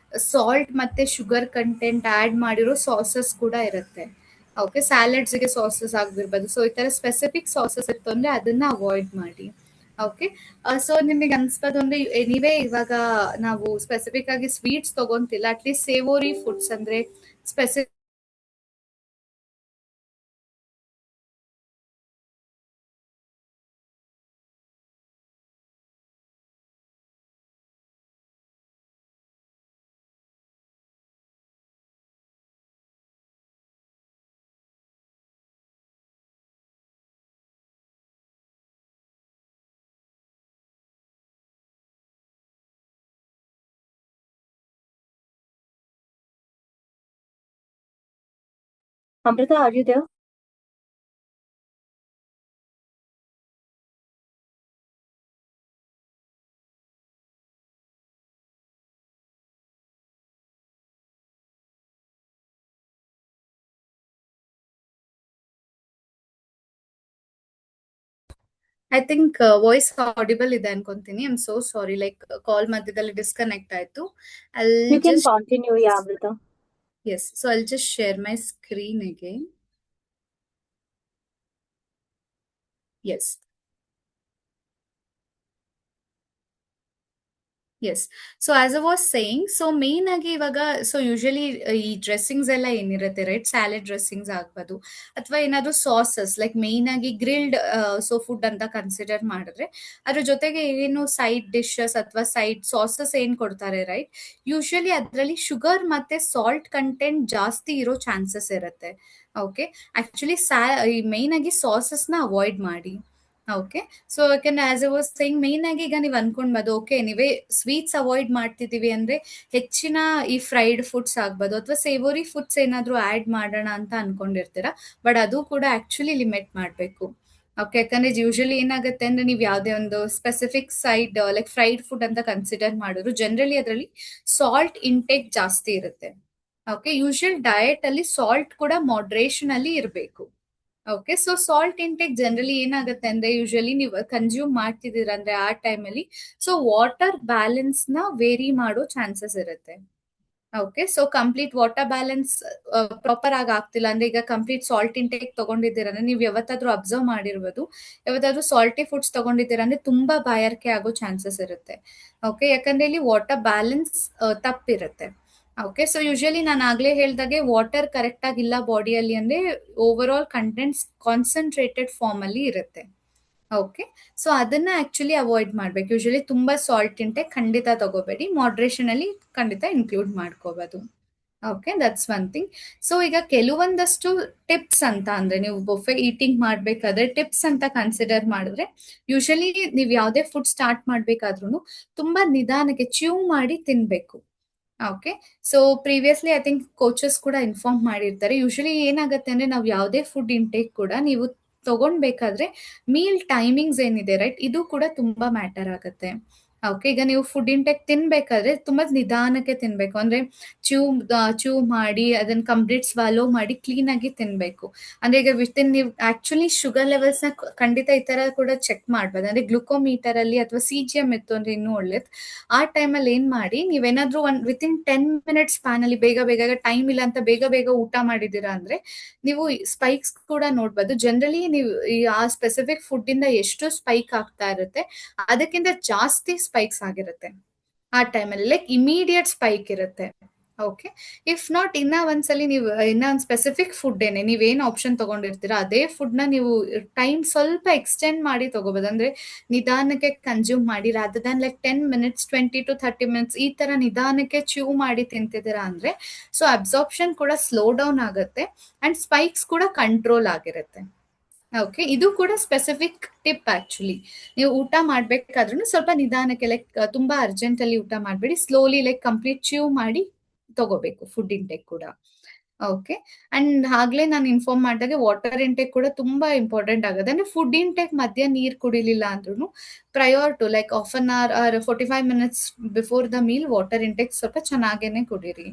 ಸಾಲ್ಟ್ ಮತ್ತೆ ಶುಗರ್ ಕಂಟೆಂಟ್ ಆಡ್ ಮಾಡಿರೋ ಸಾಸಸ್ ಕೂಡ ಇರುತ್ತೆ. ಓಕೆ, ಸ್ಯಾಲಡ್ಸ್ಗೆ ಸಾಸಸ್ ಆಗಿರ್ಬೋದು. ಸೊ ಈ ತರ ಸ್ಪೆಸಿಫಿಕ್ ಸಾಸಸ್ ಇತ್ತು ಅಂದ್ರೆ ಅದನ್ನ ಅವಾಯ್ಡ್ ಮಾಡಿ. ಓಕೆ, ಸೊ ನಿಮಗೆ ಅನ್ಸ್ಬೋದು ಅಂದ್ರೆ ಎನಿವೇ ಇವಾಗ ನಾವು ಸ್ಪೆಸಿಫಿಕ್ ಆಗಿ ಸ್ವೀಟ್ಸ್ ತಗೊಂತಿಲ್ಲ, ಅಟ್ಲೀಸ್ಟ್ ಸೇವೋರಿ ಫುಡ್ಸ್ ಅಂದ್ರೆ specific Amrita, are you there? I think voice audible ಇದೆ ಅನ್ಕೊಂತೀನಿ. I am so sorry, like call ಮಧ್ಯದಲ್ಲಿ ಡಿಸ್ಕನೆಕ್ಟ್ ಆಯ್ತು. You can continue, yeah, Amrita. Yes, so I'll just share my screen again. Yes. Yes, so as I was saying, so main ಆಗಿ ಇವಾಗ so usually ಈ dressings ಎಲ್ಲ ಏನಿರುತ್ತೆ right, salad dressings ಆಗ್ಬೋದು ಅಥವಾ ಏನಾದ್ರು ಸಾಸಸ್ ಲೈಕ್ ಮೇನ್ ಆಗಿ grilled so food ಅಂತ ಕನ್ಸಿಡರ್ ಮಾಡಿದ್ರೆ ಅದ್ರ ಜೊತೆಗೆ ಏನು ಸೈಡ್ ಡಿಶಸ್ ಅಥವಾ ಸೈಡ್ ಸಾಸಸ್ ಏನ್ ಕೊಡ್ತಾರೆ ರೈಟ್, ಯೂಶಲಿ ಅದರಲ್ಲಿ ಶುಗರ್ ಮತ್ತೆ ಸಾಲ್ಟ್ ಕಂಟೆಂಟ್ ಜಾಸ್ತಿ ಇರೋ ಚಾನ್ಸಸ್ ಇರುತ್ತೆ. ಓಕೆ, ಆಕ್ಚುಲಿ ಮೇನ್ ಆಗಿ ಸಾಸಸ್ನ ಅವಾಯ್ಡ್ ಮಾಡಿ. ಓಕೆ, ಸೊ ಯಾಕಂದ್ರೆ as I was saying main ಆಗಿ ಈಗ ನೀವು ಅನ್ಕೊಂಡ್ಬೋದು ಓಕೆ ನೀವೇ ಸ್ವೀಟ್ಸ್ ಅವಾಯ್ಡ್ ಮಾಡ್ತಿದೀವಿ ಅಂದ್ರೆ ಹೆಚ್ಚಿನ ಈ ಫ್ರೈಡ್ ಫುಡ್ಸ್ ಆಗ್ಬೋದು ಅಥವಾ ಸೇವೋರಿ ಫುಡ್ಸ್ ಏನಾದ್ರು ಆಡ್ ಮಾಡೋಣ ಅಂತ ಅನ್ಕೊಂಡಿರ್ತೀರಾ. ಬಟ್ ಅದು ಕೂಡ ಆಕ್ಚುಲಿ ಲಿಮಿಟ್ ಮಾಡಬೇಕು. ಓಕೆ, ಯಾಕಂದ್ರೆ ಯೂಶಲಿ ಏನಾಗುತ್ತೆ ಅಂದ್ರೆ ನೀವು ಯಾವುದೇ ಒಂದು specific side like fried food ಅಂತ ಕನ್ಸಿಡರ್ ಮಾಡಿದ್ರು ಜನರಲಿ ಅದರಲ್ಲಿ ಸಾಲ್ಟ್ ಇಂಟೇಕ್ ಜಾಸ್ತಿ ಇರುತ್ತೆ. ಓಕೆ, ಯೂಶಲ್ ಡಯಟ್ ಅಲ್ಲಿ ಸಾಲ್ಟ್ ಕೂಡ ಮಾಡ್ರೇಷನ್ ಅಲ್ಲಿ ಇರಬೇಕು. Okay, so salt intake generally ಏನಾಗುತ್ತೆ ಅಂದ್ರೆ ಯೂಶಲಿ ನೀವು ಕನ್ಸ್ಯೂಮ್ ಮಾಡ್ತಿದ್ದೀರ ಅಂದ್ರೆ ಆ ಟೈಮಲ್ಲಿ ಸೊ ವಾಟರ್ ಬ್ಯಾಲೆನ್ಸ್ ನ ವೇರಿ ಮಾಡೋ ಚಾನ್ಸಸ್ ಇರುತ್ತೆ. Okay, so complete water balance proper ಆಗಿ ಆಗ್ತಿಲ್ಲ ಅಂದ್ರೆ ಈಗ ಕಂಪ್ಲೀಟ್ ಸಾಲ್ಟ್ ಇಂಟೇಕ್ ತಗೊಂಡಿದ್ದೀರ ಅಂದ್ರೆ ನೀವು ಯಾವತ್ತಾದ್ರೂ ಅಬ್ಸರ್ವ್ ಮಾಡಿರ್ಬೋದು, ಯಾವತ್ತಾದ್ರೂ ಸಾಲ್ಟಿ ಫುಡ್ಸ್ ತಗೊಂಡಿದ್ದೀರ ಅಂದ್ರೆ ತುಂಬಾ ಬಾಯಾರಿಕೆ ಆಗೋ ಚಾನ್ಸಸ್ ಇರುತ್ತೆ. ಓಕೆ, ಯಾಕಂದ್ರೆ ಇಲ್ಲಿ ವಾಟರ್ ಬ್ಯಾಲೆನ್ಸ್ ತಪ್ಪಿರುತ್ತೆ. ಓಕೆ, ಸೊ ಯೂಶಲಿ ನಾನು ಆಗ್ಲೇ ಹೇಳ್ದಾಗೆ ವಾಟರ್ ಕರೆಕ್ಟ್ ಆಗಿಲ್ಲ ಬಾಡಿಯಲ್ಲಿ ಅಂದ್ರೆ over all contents concentrated form ಅಲ್ಲಿ ಇರುತ್ತೆ. ಓಕೆ, ಸೊ ಅದನ್ನ ಆಕ್ಚುಲಿ ಅವಾಯ್ಡ್ ಮಾಡ್ಬೇಕು. ಯೂಶಲಿ ತುಂಬಾ ಸಾಲ್ಟ್ ಇಂಟೇಕ್ ಖಂಡಿತ ತಗೋಬೇಡಿ, ಮಾಡ್ರೇಷನ್ ಅಲ್ಲಿ ಖಂಡಿತ ಇನ್ಕ್ಲೂಡ್ ಮಾಡ್ಕೋಬಹುದು. Okay, that's one thing. So ಈಗ ಕೆಲವೊಂದಷ್ಟು ಟಿಪ್ಸ್ ಅಂತ ಅಂದ್ರೆ ನೀವು ಬೊಫೆ ಈಟಿಂಗ್ ಮಾಡ್ಬೇಕಾದ್ರೆ ಟಿಪ್ಸ್ ಅಂತ ಕನ್ಸಿಡರ್ ಮಾಡಿದ್ರೆ ಯೂಶಲಿ ನೀವು ಯಾವುದೇ ಫುಡ್ ಸ್ಟಾರ್ಟ್ ಮಾಡ್ಬೇಕಾದ್ರೂ ತುಂಬಾ ನಿಧಾನಕ್ಕೆ ಚ್ಯೂ ಮಾಡಿ ತಿನ್ಬೇಕು. Okay, so previously I think coaches ಕೂಡ ಇನ್ಫಾರ್ಮ್ ಮಾಡಿರ್ತಾರೆ. ಯೂಶಲಿ ಏನಾಗುತ್ತೆ ಅಂದ್ರೆ ನಾವು ಯಾವುದೇ ಫುಡ್ ಇಂಟೇಕ್ ಕೂಡ ನೀವು ತಗೊಂಡ್ಬೇಕಾದ್ರೆ ಮೀಲ್ ಟೈಮಿಂಗ್ಸ್ ಏನಿದೆ ರೈಟ್, ಇದು ಕೂಡ ತುಂಬಾ ಮ್ಯಾಟರ್ ಆಗುತ್ತೆ. ಓಕೆ, ಈಗ ನೀವು ಫುಡ್ ಇಂಟೇಕ್ ತಿನ್ಬೇಕಾದ್ರೆ ತುಂಬಾ ನಿಧಾನಕ್ಕೆ ತಿನ್ಬೇಕು. ಅಂದ್ರೆ ಚ್ಯೂ ಚ್ಯೂ ಮಾಡಿ ಅದನ್ನ ಕಂಪ್ಲೀಟ್ ಸ್ವಾಲೋ ಮಾಡಿ ಕ್ಲೀನ್ ಆಗಿ ತಿನ್ಬೇಕು. ಅಂದ್ರೆ ಈಗ ವಿತಿನ್ ನೀವು ಆಕ್ಚುಲಿ ಶುಗರ್ ಲೆವೆಲ್ಸ್ ನ ಖಂಡಿತ ಈ ತರ ಕೂಡ ಚೆಕ್ ಮಾಡ್ಬೋದು. ಅಂದ್ರೆ ಗ್ಲುಕೋಮೀಟರ್ ಅಲ್ಲಿ ಅಥವಾ CGM ಇತ್ತು ಅಂದ್ರೆ ಇನ್ನೂ ಒಳ್ಳೇದು. ಆ ಟೈಮಲ್ಲಿ ಏನ್ ಮಾಡಿ ನೀವೇನಾದ್ರೂ ವಿತಿನ್ 10 minutes ಸ್ಪ್ಯಾನ್ ಅಲ್ಲಿ ಬೇಗ ಬೇಗ ಟೈಮ್ ಇಲ್ಲ ಅಂತ ಬೇಗ ಬೇಗ ಊಟ ಮಾಡಿದೀರಾ ಅಂದ್ರೆ ನೀವು ಸ್ಪೈಕ್ಸ್ ಕೂಡ ನೋಡ್ಬೋದು. ಜನರಲಿ ನೀವು ಆ ಸ್ಪೆಸಿಫಿಕ್ ಫುಡ್ ಇಂದ ಎಷ್ಟು ಸ್ಪೈಕ್ ಆಗ್ತಾ ಇರುತ್ತೆ ಅದಕ್ಕಿಂತ ಜಾಸ್ತಿ ಸ್ಪೈಕ್ಸ್ ಆಗಿರುತ್ತೆ ಆ ಟೈಮಲ್ಲಿ, ಲೈಕ್ ಇಮಿಡಿಯೇಟ್ ಸ್ಪೈಕ್ ಇರುತ್ತೆ. ಓಕೆ. ಇಫ್ ನಾಟ್ ಇನ್ನ ಒಂದ್ಸಲಿ ನೀವು ಇನ್ನ ಒಂದು ಸ್ಪೆಸಿಫಿಕ್ ಫುಡ್ ನೀವೇನ್ ಆಪ್ಷನ್ ತಗೊಂಡಿರ್ತೀರಾ ಅದೇ ಫುಡ್ನ ನೀವು ಟೈಮ್ ಸ್ವಲ್ಪ ಎಕ್ಸ್ಟೆಂಡ್ ಮಾಡಿ ತಗೋಬಹುದು. ಅಂದ್ರೆ ನಿಧಾನಕ್ಕೆ ಕನ್ಸ್ಯೂಮ್ ಮಾಡಿ rather than like 10 minutes 20 to 30 minutes ಈ ತರ ನಿಧಾನಕ್ಕೆ ಚ್ಯೂ ಮಾಡಿ ತಿಂತಿದ್ದೀರಾ ಅಂದ್ರೆ ಸೊ ಅಬ್ಸಾರ್ಪ್ಷನ್ ಕೂಡ ಸ್ಲೋ ಡೌನ್ ಆಗುತ್ತೆ ಅಂಡ್ ಸ್ಪೈಕ್ಸ್ ಕೂಡ ಕಂಟ್ರೋಲ್ ಆಗಿರುತ್ತೆ. ಓಕೆ, ಇದು ಕೂಡ ಸ್ಪೆಸಿಫಿಕ್ ಟಿಪ್ ಆಕ್ಚುಲಿ. ನೀವು ಊಟ ಮಾಡ್ಬೇಕಾದ್ರೂ ಸ್ವಲ್ಪ ನಿಧಾನಕ್ಕೆ ಲೈಕ್ ತುಂಬಾ ಅರ್ಜೆಂಟ್ ಅಲ್ಲಿ ಊಟ ಮಾಡಬೇಡಿ, ಸ್ಲೋಲಿ ಲೈಕ್ ಕಂಪ್ಲೀಟ್ ಚ್ಯೂ ಮಾಡಿ ತಗೋಬೇಕು ಫುಡ್ ಇಂಟೇಕ್ ಕೂಡ. ಓಕೆ, ಅಂಡ್ ಆಗ್ಲೇ ನಾನು ಇನ್ಫಾರ್ಮ್ ಮಾಡಿದಾಗೆ ವಾಟರ್ ಇಂಟೇಕ್ ಕೂಡ ತುಂಬಾ ಇಂಪಾರ್ಟೆಂಟ್ ಆಗುತ್ತೆ. ಅಂದ್ರೆ ಫುಡ್ ಇಂಟೇಕ್ ಮಧ್ಯ ನೀರ್ ಕುಡಿಲಿಲ್ಲ ಅಂದ್ರೂ prior to like half an hour or 45 minutes before the meal water intake ಸ್ವಲ್ಪ ಚೆನ್ನಾಗೇನೆ ಕುಡೀರಿ.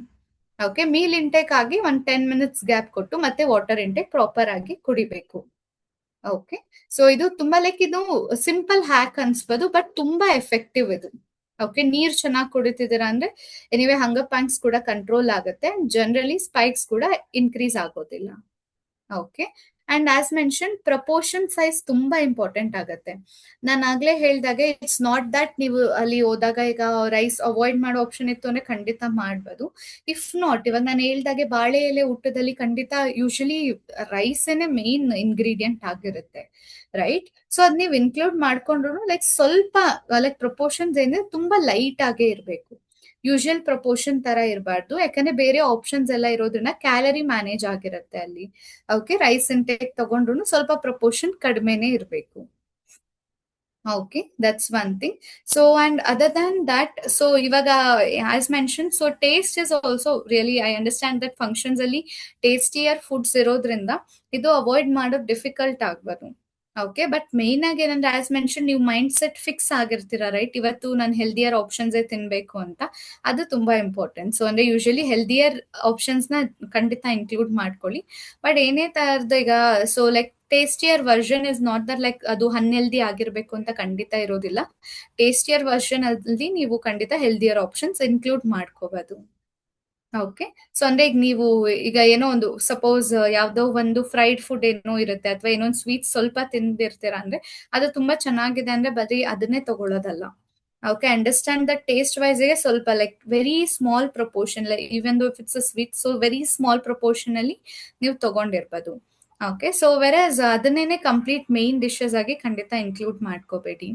ಓಕೆ, ಮೀಲ್ ಇಂಟೇಕ್ ಆಗಿ 10 minutes ಗ್ಯಾಪ್ ಕೊಟ್ಟು ಮತ್ತೆ ವಾಟರ್ ಇಂಟೇಕ್ ಪ್ರಾಪರ್ ಆಗಿ ಕುಡಿಬೇಕು. ಓಕೆ, ಸೊ ಇದು ತುಂಬಾ ಲೈಕ್ ಇದು ಸಿಂಪಲ್ ಹ್ಯಾಕ್ ಅನ್ಸ್ಬೋದು ಬಟ್ ತುಂಬಾ ಎಫೆಕ್ಟಿವ್ ಇದು. ಓಕೆ, ನೀರ್ ಚೆನ್ನಾಗಿ ಕುಡಿತಿದ್ದೀರಾ ಅಂದ್ರೆ ಎನಿವೆ ಹಂಗರ್ ಪ್ಯಾಂಕ್ಸ್ ಕೂಡ ಕಂಟ್ರೋಲ್ ಆಗುತ್ತೆ, ಜನರಲಿ ಸ್ಪೈಕ್ಸ್ ಕೂಡ ಇನ್ಕ್ರೀಸ್ ಆಗೋದಿಲ್ಲ. Okay, and as mention proportion size ತುಂಬಾ ಇಂಪಾರ್ಟೆಂಟ್ ಆಗುತ್ತೆ. ನಾನು ಆಗ್ಲೇ ಹೇಳ್ದಾಗೆ ಇಟ್ಸ್ ನಾಟ್ ದಟ್ ನೀವು ಅಲ್ಲಿ ಹೋದಾಗ ಈಗ ರೈಸ್ ಅವಾಯ್ಡ್ ಮಾಡೋ ಆಪ್ಷನ್ ಇತ್ತು ಅಂದ್ರೆ ಖಂಡಿತ ಮಾಡ್ಬೋದು. ಇಫ್ ನಾಟ್ ಇವಾಗ ನಾನು ಹೇಳ್ದಾಗೆ ಬಾಳೆ ಎಲೆ ಊಟದಲ್ಲಿ ಖಂಡಿತ ಯೂಶಲಿ ರೈಸೇನೆ ಮೇನ್ ಇಂಗ್ರೀಡಿಯಂಟ್ ಆಗಿರುತ್ತೆ, ರೈಟ್? ಸೊ ಅದ್ ನೀವು ಇನ್ಕ್ಲೂಡ್ ಮಾಡ್ಕೊಂಡ್ರು ಲೈಕ್ ಸ್ವಲ್ಪ ಲೈಕ್ ಪ್ರಪೋರ್ಷನ್ಸ್ ಏನಿದೆ ತುಂಬಾ ಲೈಟ್ ಆಗೇ ಇರಬೇಕು, ಯೂಶುವಲ್ ಪ್ರಪೋರ್ಷನ್ ತರ ಇರಬಾರ್ದು. ಯಾಕಂದ್ರೆ ಬೇರೆ ಆಪ್ಷನ್ಸ್ ಎಲ್ಲ ಇರೋದ್ರಿಂದ ಕ್ಯಾಲರಿ ಮ್ಯಾನೇಜ್ ಆಗಿರುತ್ತೆ ಅಲ್ಲಿ. ಓಕೆ, ರೈಸ್ ಇಂಟೇಕ್ ತಗೊಂಡ್ರು ಸ್ವಲ್ಪ ಪ್ರಪೋರ್ಷನ್ ಕಡಿಮೆನೆ ಇರಬೇಕು. Okay, that's one thing. So and other than that, so ಇವಾಗ as mention so taste is also really I understand that functions ಅಲ್ಲಿ ಟೇಸ್ಟಿಯರ್ ಫುಡ್ಸ್ ಇರೋದ್ರಿಂದ ಇದು ಅವಾಯ್ಡ್ ಮಾಡೋದು ಡಿಫಿಕಲ್ಟ್ ಆಗ್ಬೋದು. ಓಕೆ, ಬಟ್ ಮೇನ್ ಆಗಿ ಏನಂದ್ರೆ ಆಸ್ ಮೆನ್ಷನ್ ನೀವು ಮೈಂಡ್ ಸೆಟ್ ಫಿಕ್ಸ್ ಆಗಿರ್ತೀರಾ, ರೈಟ್? ಇವತ್ತು ನಾನು ಹೆಲ್ದಿಯರ್ ಆಪ್ಷನ್ಸ್ ತಿನ್ಬೇಕು ಅಂತ, ಅದು ತುಂಬಾ ಇಂಪಾರ್ಟೆಂಟ್. ಸೊ ಅಂದ್ರೆ ಯೂಶಲಿ ಹೆಲ್ದಿಯರ್ ಆಪ್ಷನ್ಸ್ ನ ಖಂಡಿತ ಇನ್ಕ್ಲೂಡ್ ಮಾಡ್ಕೊಳ್ಳಿ. ಬಟ್ ಏನೇ ತರದ್ದು ಈಗ so like tastier version is not that like ಅದು ಅನ್ಹೆಲ್ದಿ ಆಗಿರ್ಬೇಕು ಅಂತ ಖಂಡಿತ ಇರೋದಿಲ್ಲ. ಟೇಸ್ಟಿಯರ್ ವರ್ಷನ್ ಅಲ್ಲಿ ನೀವು ಖಂಡಿತ ಹೆಲ್ದಿಯರ್ ಆಪ್ಷನ್ಸ್ ಇನ್ಕ್ಲೂಡ್ ಮಾಡ್ಕೋಬಹುದು. ಓಕೆ, ಸೊ ಅಂದ್ರೆ ಈಗ ನೀವು ಈಗ ಏನೋ ಒಂದು ಸಪೋಸ್ ಯಾವ್ದೋ ಒಂದು ಫ್ರೈಡ್ ಫುಡ್ ಏನೋ ಇರುತ್ತೆ ಅಥವಾ ಏನೋ ಒಂದು ಸ್ವೀಟ್ ಸ್ವಲ್ಪ ತಿಂದಿರ್ತೀರಾ ಅಂದ್ರೆ ಅದು ತುಂಬಾ ಚೆನ್ನಾಗಿದೆ ಅಂದ್ರೆ ಬರೀ ಅದನ್ನೇ ತಗೊಳ್ಳೋದಲ್ಲ. Okay, understand the taste wise ಗೆ ಸ್ವಲ್ಪ like very small proportion, like even though if it's a sweet so very small proportion ಅಲ್ಲಿ ನೀವು ತಗೊಂಡಿರ್ಬೋದು. ಓಕೆ, ಸೊ ವೆರಸ್ ಅದನ್ನೇನೆ ಕಂಪ್ಲೀಟ್ ಮೇನ್ ಡಿಶಸ್ ಆಗಿ ಖಂಡಿತ ಇನ್ಕ್ಲೂಡ್ ಮಾಡ್ಕೋಬೇಡಿ.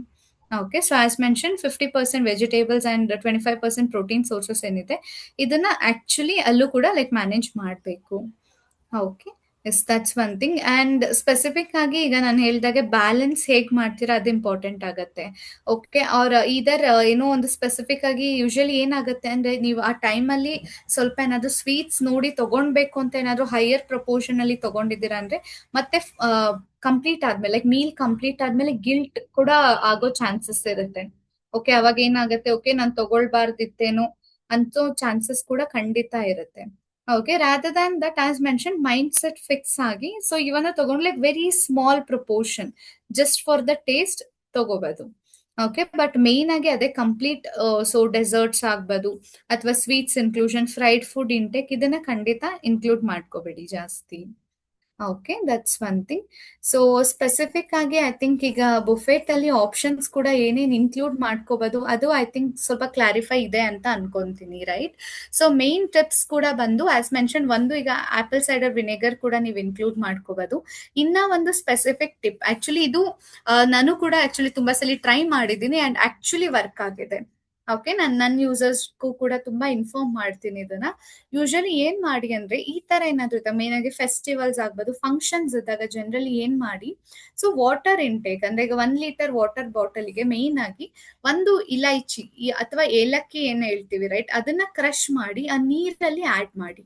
Okay, so as mention 50% vegetables and 25% protein sources ಏನಿದೆ ಇದನ್ನ ಆಕ್ಚುಲಿ ಅಲ್ಲೂ ಕೂಡ ಲೈಕ್ ಮ್ಯಾನೇಜ್ ಮಾಡಬೇಕು. Okay, yes that's one thing. And specific ಆಗಿ ಈಗ ನಾನು ಹೇಳಿದಾಗೆ ಬ್ಯಾಲೆನ್ಸ್ ಹೇಗ್ ಮಾಡ್ತೀರಾ ಅದು ಇಂಪಾರ್ಟೆಂಟ್ ಆಗತ್ತೆ. ಓಕೆ, ಅವ್ರ ಇದರ್ ಏನೋ ಒಂದು ಸ್ಪೆಸಿಫಿಕ್ ಆಗಿ ಯೂಶಲಿ ಏನಾಗುತ್ತೆ ಅಂದ್ರೆ ನೀವು ಆ ಟೈಮಲ್ಲಿ ಸ್ವಲ್ಪ ಏನಾದ್ರು ಸ್ವೀಟ್ಸ್ ನೋಡಿ ತಗೊಳ್ಬೇಕು ಅಂತ ಏನಾದ್ರು ಹೈಯರ್ ಪ್ರಪೋರ್ಷನ್ ಅಲ್ಲಿ ತಗೊಂಡಿದ್ದೀರಾ ಅಂದ್ರೆ ಮತ್ತೆ ಕಂಪ್ಲೀಟ್ ಆದ್ಮೇಲೆ ಲೈಕ್ ಮೀಲ್ ಕಂಪ್ಲೀಟ್ ಆದ್ಮೇಲೆ ಗಿಲ್ಟ್ ಕೂಡ ಆಗೋ ಚಾನ್ಸಸ್ ಇರುತ್ತೆ. ಓಕೆ, ಅವಾಗ ಏನಾಗುತ್ತೆ, ಓಕೆ ನಾನು ತಗೊಳ್ಬಾರ್ದಿತ್ತೇನೋ ಅಂತೋ ಚಾನ್ಸಸ್ ಕೂಡ ಖಂಡಿತ ಇರುತ್ತೆ. Okay, rather than that as mention mind set fix ಆಗಿ ಸೊ ಇವನ್ನ ತಗೊಂಡ್ like very small proportion just for the taste ತಗೋಬಹುದು. ಓಕೆ, ಬಟ್ ಮೇನ್ ಆಗಿ ಅದೇ ಕಂಪ್ಲೀಟ್ ಸೊ ಡೆಸರ್ಟ್ಸ್ ಆಗ್ಬೋದು ಅಥವಾ sweets inclusion, fried food intake ಇದನ್ನ ಖಂಡಿತ ಇನ್ಕ್ಲೂಡ್ ಮಾಡ್ಕೋಬೇಡಿ ಜಾಸ್ತಿ. Okay, that's one thing. So specific ಆಗಿ ಐ ಥಿಂಕ್ ಈಗ ಬುಫೆಟ್ ಅಲ್ಲಿ ಆಪ್ಷನ್ಸ್ ಕೂಡ ಏನೇನ್ ಇನ್ಕ್ಲೂಡ್ ಮಾಡ್ಕೋಬಹುದು ಅದು ಐ ಥಿಂಕ್ ಸ್ವಲ್ಪ ಕ್ಲಾರಿಫೈ ಇದೆ ಅಂತ ಅನ್ಕೊಂತೀನಿ, ರೈಟ್? ಸೊ ಮೇನ್ ಟಿಪ್ಸ್ ಕೂಡ ಬಂದು ಆಸ್ ಮೆನ್ಷನ್ ಒಂದು ಈಗ ಆಪಲ್ ಸೈಡರ್ ವಿನೆಗರ್ ಕೂಡ ನೀವು ಇನ್ಕ್ಲೂಡ್ ಮಾಡ್ಕೋಬಹುದು. ಇನ್ನ ಒಂದು ಸ್ಪೆಸಿಫಿಕ್ ಟಿಪ್ ಆಕ್ಚುಲಿ ಇದು ನಾನು ಕೂಡ ಆಕ್ಚುಲಿ ತುಂಬಾ ಸಲ ಟ್ರೈ ಮಾಡಿದ್ದೀನಿ ಅಂಡ್ ಆಕ್ಚುಲಿ ವರ್ಕ್ ಆಗಿದೆ. ಓಕೆ, ನಾನು ನನ್ನ ಯೂಸರ್ಸ್ಗೂ ಕೂಡ ತುಂಬಾ ಇನ್ಫಾರ್ಮ್ ಮಾಡ್ತೀನಿ ಇದನ್ನ. ಯೂಶಲಿ ಏನ್ ಮಾಡಿ ಅಂದ್ರೆ ಈ ತರ ಏನಾದ್ರು ಇದ್ದಾಗ ಮೇನ್ ಆಗಿ ಫೆಸ್ಟಿವಲ್ಸ್ ಆಗ್ಬೋದು, ಫಂಕ್ಷನ್ಸ್ ಇದ್ದಾಗ ಜನರಲಿ ಏನ್ ಮಾಡಿ ಸೊ ವಾಟರ್ ಇಂಟೇಕ್ ಅಂದ್ರೆ ಈಗ 1 ಲೀಟರ್ ವಾಟರ್ ಬಾಟಲ್ಗೆ ಮೇನ್ ಆಗಿ ಒಂದು ಇಲೈಚಿ ಅಥವಾ ಏಲಕ್ಕಿ ಏನ್ ಹೇಳ್ತೀವಿ, ರೈಟ್? ಅದನ್ನ ಕ್ರಶ್ ಮಾಡಿ ಆ ನೀರಲ್ಲಿ ಆಡ್ ಮಾಡಿ.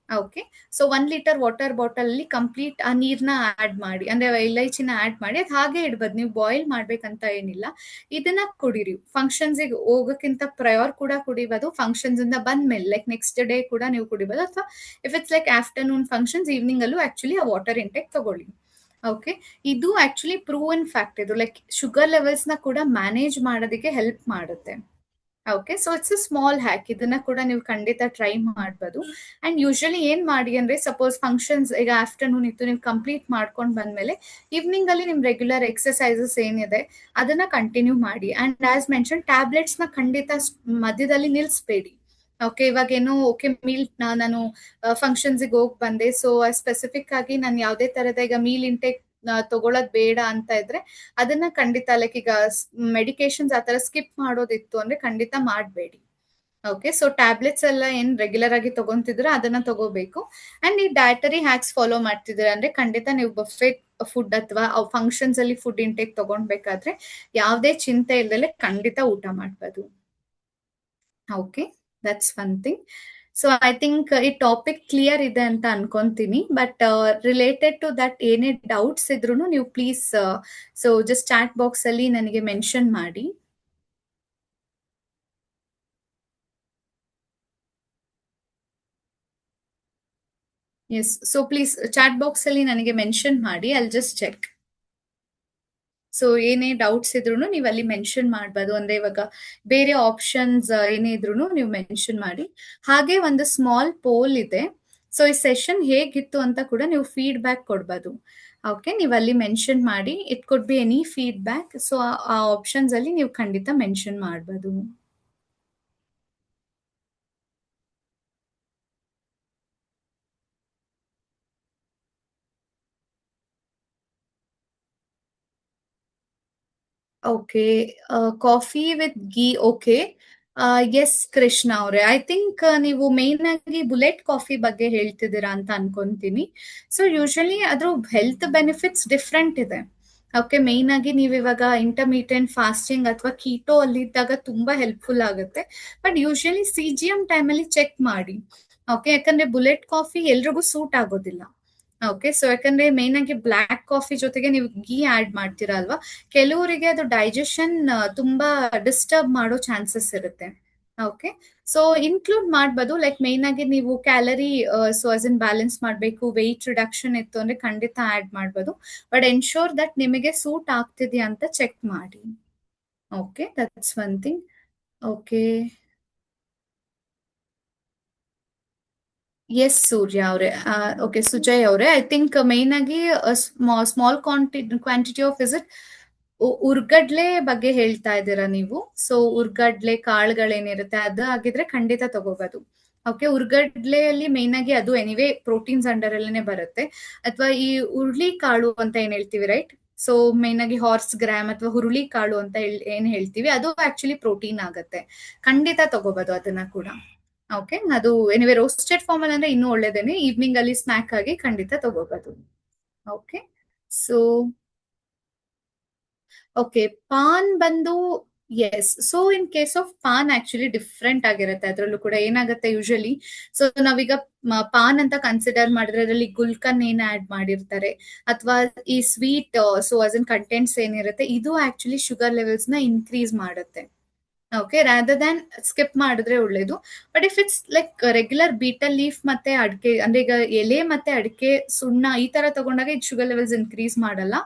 Okay, so 1 litre water bottle ಅಲ್ಲಿ ಕಂಪ್ಲೀಟ್ ಆ ನೀರ್ನ ಆಡ್ ಮಾಡಿ ಅಂದ್ರೆ ಇಲೈಚಿನ ಆಡ್ ಮಾಡಿ ಅದು ಹಾಗೆ ಇಡ್ಬೋದು, ನೀವು ಬಾಯ್ಲ್ ಮಾಡ್ಬೇಕಂತ ಏನಿಲ್ಲ. ಇದನ್ನ ಕುಡೀರಿ ಫಂಕ್ಷನ್ಸ್ ಹೋಗೋಕ್ಕಿಂತ ಪ್ರಯೋರ್ ಕೂಡ ಕುಡಿಬೋದು, ಫಂಕ್ಷನ್ಸ್ ಇಂದ ಬಂದ್ಮೇಲೆ ಲೈಕ್ ನೆಕ್ಸ್ಟ್ ಡೇ ಕೂಡ ನೀವು ಕುಡಿಬೋದು, ಅಥವಾ if it's like afternoon functions evening ಅಲ್ಲೂ ಆಕ್ಚುಲಿ ಆ ವಾಟರ್ ಇಂಟೇಕ್ ತಗೊಳ್ಳಿ. ಓಕೆ, ಇದು ಆಕ್ಚುಲಿ ಪ್ರೂವನ್ ಫ್ಯಾಕ್ಟ್, ಇದು ಲೈಕ್ ಶುಗರ್ ಲೆವೆಲ್ಸ್ ನ ಕೂಡ ಮ್ಯಾನೇಜ್ ಮಾಡೋದಕ್ಕೆ ಹೆಲ್ಪ್ ಮಾಡುತ್ತೆ. Okay, so it's a small hack, ಇದನ್ನ ಕೂಡ ನೀವು ಖಂಡಿತ ಟ್ರೈ ಮಾಡ್ಬೋದು. ಅಂಡ್ ಯೂಶಲಿ ಏನ್ ಮಾಡಿ ಅಂದ್ರೆ ಸಪೋಸ್ ಫಂಕ್ಷನ್ಸ್ ಈಗ ಆಫ್ಟರ್ನೂನ್ ಇತ್ತು, ನೀವು ಕಂಪ್ಲೀಟ್ ಮಾಡ್ಕೊಂಡು ಬಂದ್ಮೇಲೆ ಈವ್ನಿಂಗ್ ಅಲ್ಲಿ ನಿಮ್ ರೆಗ್ಯುಲರ್ ಎಕ್ಸರ್ಸೈಸಸ್ ಏನಿದೆ ಅದನ್ನ ಕಂಟಿನ್ಯೂ ಮಾಡಿ. ಅಂಡ್ ಆಸ್ ಮೆನ್ಷನ್ ಟ್ಯಾಬ್ಲೆಟ್ಸ್ ನ ಖಂಡಿತ ಮಧ್ಯದಲ್ಲಿ ನಿಲ್ಸ್ಬೇಡಿ. ಓಕೆ, ಇವಾಗೇನೋ ಓಕೆ ಮೀಲ್ ನಾನು ಫಂಕ್ಷನ್ಸಿಗೆ ಹೋಗಿ ಬಂದೆ, ಸೊ ಸ್ಪೆಸಿಫಿಕ್ ಆಗಿ ನಾನು ಯಾವುದೇ ತರದ ಈಗ ಮೀಲ್ ಇಂಟೇಕ್ ತಗೊಳೋದ್ ಬೇಡ ಅಂತ ಇದ್ರೆ ಅದನ್ನ ಖಂಡಿತ ಲೈಕ್ ಈಗ ಮೆಡಿಕೇಶನ್ಸ್ ಆತರ ಸ್ಕಿಪ್ ಮಾಡೋದಿತ್ತು ಅಂದ್ರೆ ಖಂಡಿತ ಮಾಡಬೇಡಿ. ಓಕೆ, ಸೊ ಟ್ಯಾಬ್ಲೆಟ್ಸ್ ಎಲ್ಲ ಏನ್ ರೆಗ್ಯುಲರ್ ಆಗಿ ತಗೊಂತಿದ್ರೆ ಅದನ್ನ ತಗೋಬೇಕು. ಅಂಡ್ ಈ ಡಯಟರಿ ಹ್ಯಾಕ್ಸ್ ಫಾಲೋ ಮಾಡ್ತಿದ್ರೆ ಅಂದ್ರೆ ಖಂಡಿತ ನೀವು ಬಫೆಟ್ ಫುಡ್ ಅಥವಾ ಫಂಕ್ಷನ್ಸ್ ಅಲ್ಲಿ ಫುಡ್ ಇಂಟೇಕ್ ತಗೊಂಡ್ಬೇಕಾದ್ರೆ ಯಾವುದೇ ಚಿಂತೆ ಇಲ್ದಲೆ ಖಂಡಿತ ಊಟ ಮಾಡ್ಬೋದು. Okay, that's one thing. So I think ಈ ಟಾಪಿಕ್ ಕ್ಲಿಯರ್ ಇದೆ ಅಂತ ಅನ್ಕೊಂತೀನಿ. ಬಟ್ ರಿಲೇಟೆಡ್ ಟು ದಟ್ ಏನೇ ಡೌಟ್ಸ್ ಇದ್ರು ನೀವು please so just chat box ಅಲ್ಲಿ ನನಗೆ ಮೆನ್ಷನ್ ಮಾಡಿ. Yes, so please chat box ಅಲ್ಲಿ ನನಗೆ ಮೆನ್ಷನ್ ಮಾಡಿ, ಐಲ್ ಜಸ್ಟ್ ಚೆಕ್. ಸೊ ಏನೇ ಡೌಟ್ಸ್ ಇದ್ರು ನೀವು ಅಲ್ಲಿ ಮೆನ್ಷನ್ ಮಾಡ್ಬೋದು. ಅಂದ್ರೆ ಇವಾಗ ಬೇರೆ ಆಪ್ಷನ್ಸ್ ಏನೇ ಇದ್ರು ನೀವು ಮೆನ್ಷನ್ ಮಾಡಿ. ಹಾಗೆ ಒಂದು ಸ್ಮಾಲ್ ಪೋಲ್ ಇದೆ. ಸೊ ಈ ಸೆಷನ್ ಹೇಗಿತ್ತು ಅಂತ ಕೂಡ ನೀವು ಫೀಡ್ಬ್ಯಾಕ್ ಕೊಡ್ಬೋದು. ಓಕೆ, ನೀವು ಅಲ್ಲಿ ಮೆನ್ಷನ್ ಮಾಡಿ. It could be any feedback. So ಆ ಆಪ್ಷನ್ಸ್ ಅಲ್ಲಿ ನೀವು ಖಂಡಿತ ಮೆನ್ಷನ್ ಮಾಡ್ಬೋದು. Okay, coffee with ghee. Okay, yes Krishna ಅವರೇ, ಐ ಥಿಂಕ್ ನೀವು ಮೇನ್ ಆಗಿ ಬುಲೆಟ್ ಕಾಫಿ ಬಗ್ಗೆ ಹೇಳ್ತಿದ್ದೀರಾ ಅಂತ ಅನ್ಕೊಂತೀನಿ. ಸೊ ಯೂಶಲಿ ಅದ್ರ ಹೆಲ್ತ್ ಬೆನಿಫಿಟ್ಸ್ ಡಿಫ್ರೆಂಟ್ ಇದೆ. ಓಕೆ, ಮೇನ್ ಆಗಿ ನೀವು ಇವಾಗ ಇಂಟರ್ಮೀಡಿಯಂಟ್ ಫಾಸ್ಟಿಂಗ್ ಅಥವಾ ಕೀಟೋ ಅಲ್ಲಿ ಇದ್ದಾಗ ತುಂಬಾ ಹೆಲ್ಪ್ಫುಲ್ ಆಗುತ್ತೆ. ಬಟ್ ಯೂಶಲಿ CGM ಟೈಮಲ್ಲಿ ಚೆಕ್ ಮಾಡಿ. ಓಕೆ, ಯಾಕಂದ್ರೆ ಬುಲೆಟ್ ಕಾಫಿ ಎಲ್ರಿಗೂ ಸೂಟ್ ಆಗೋದಿಲ್ಲ. ಓಕೆ, ಸೊ ಯಾಕಂದ್ರೆ ಮೇನ್ ಆಗಿ ಬ್ಲ್ಯಾಕ್ ಕಾಫಿ ಜೊತೆಗೆ ನೀವು ಗೀ ಆಡ್ ಮಾಡ್ತೀರಾ ಅಲ್ವಾ, ಕೆಲವರಿಗೆ ಅದು ಡೈಜೆಷನ್ ತುಂಬಾ ಡಿಸ್ಟರ್ಬ್ ಮಾಡೋ ಚಾನ್ಸಸ್ ಇರುತ್ತೆ. ಓಕೆ, ಸೊ ಇನ್ಕ್ಲೂಡ್ ಮಾಡ್ಬೋದು. ಲೈಕ್ ಮೇನ್ ಆಗಿ ನೀವು calorie so as in balance ಮಾಡಬೇಕು, ವೆಯ್ಟ್ ರಿಡಕ್ಷನ್ ಇತ್ತು ಅಂದ್ರೆ ಖಂಡಿತ ಆಡ್ ಮಾಡ್ಬೋದು. ಬಟ್ ಎನ್ಶೋರ್ ದಟ್ ನಿಮಗೆ ಸೂಟ್ ಆಗ್ತಿದೆಯಾ ಅಂತ ಚೆಕ್ ಮಾಡಿ. Okay, that's one thing. Okay, yes Surya ಅವರೇ, ಓಕೆ ಸುಜಯ್ ಅವರೇ, ಐ ಥಿಂಕ್ ಮೇನ್ ಆಗಿ ಸ್ಮಾಲ್ ಕ್ವಾಂಟಿಟಿ ಆಫ್ ವಿಸಿಟ್ ಉರ್ಗಡ್ಲೆ ಬಗ್ಗೆ ಹೇಳ್ತಾ ಇದ್ದೀರಾ ನೀವು. ಸೊ ಉರ್ಗಡ್ಲೆ ಕಾಳುಗಳೇನಿರುತ್ತೆ ಅದು ಆಗಿದ್ರೆ ಖಂಡಿತ ತಗೋಬಹುದು. ಓಕೆ, ಉರ್ಗಡ್ಲೆಯಲ್ಲಿ ಮೇನ್ ಆಗಿ ಅದು ಎನಿವೇ ಪ್ರೋಟೀನ್ಸ್ ಅಂಡರ್ ಅಲ್ಲೇನೆ ಬರುತ್ತೆ. ಅಥವಾ ಈ ಹುರುಳಿ ಕಾಳು ಅಂತ ಏನ್ ಹೇಳ್ತೀವಿ ರೈಟ್. ಸೊ ಮೇನ್ ಆಗಿ ಹಾರ್ಸ್ ಗ್ರಾಮ್ ಅಥವಾ ಹುರುಳಿ ಕಾಳು ಅಂತ ಏನ್ ಹೇಳ್ತೀವಿ ಅದು ಆಕ್ಚುಲಿ ಪ್ರೋಟೀನ್ ಆಗತ್ತೆ. ಖಂಡಿತ ತಗೋಬಹುದು ಅದನ್ನ ಕೂಡ. ಓಕೆ, ಅದು ಎನಿವೆ ರೋಸ್ಟೆಡ್ ಫಾರ್ಮ್ ಅಲ್ಲಿ ಅಂದ್ರೆ ಇನ್ನೂ ಒಳ್ಳೇದೇನೆ. ಈವ್ನಿಂಗ್ ಅಲ್ಲಿ ಸ್ನಾಕ್ ಆಗಿ ಖಂಡಿತ ತಗೋಬಹುದು. ಓಕೆ, ಸೊ ಓಕೆ, ಪಾನ್ ಬಂದು yes. So in case of paan actually different ಆಗಿರುತ್ತೆ. ಅದರಲ್ಲೂ ಕೂಡ ಏನಾಗುತ್ತೆ ಯೂಶಲಿ, ಸೊ ನಾವೀಗ ಪಾನ್ ಅಂತ ಕನ್ಸಿಡರ್ ಮಾಡಿದ್ರೆ ಅದರಲ್ಲಿ ಗುಲ್ಕನ್ ಏನ್ ಆಡ್ ಮಾಡಿರ್ತಾರೆ ಅಥವಾ ಈ sweet so as in contents ಏನಿರುತ್ತೆ ಇದು ಆಕ್ಚುಲಿ ಶುಗರ್ ಲೆವೆಲ್ಸ್ ನ ಇನ್ಕ್ರೀಸ್ ಮಾಡುತ್ತೆ. ಓಕೆ, ರಾದರ್ ದ್ಯಾನ್ ಸ್ಕಿಪ್ ಮಾಡಿದ್ರೆ ಒಳ್ಳೇದು. But if it's like regular betel leaf ಮತ್ತೆ ಅಡಿಕೆ ಅಂದ್ರೆ ಈಗ ಎಲೆ ಮತ್ತೆ ಅಡಿಕೆ ಸುಣ್ಣ ಈ ತರ ತಗೊಂಡಾಗ ಇದು ಶುಗರ್ ಲೆವೆಲ್ಸ್ ಇನ್ಕ್ರೀಸ್ ಮಾಡಲ್ಲ.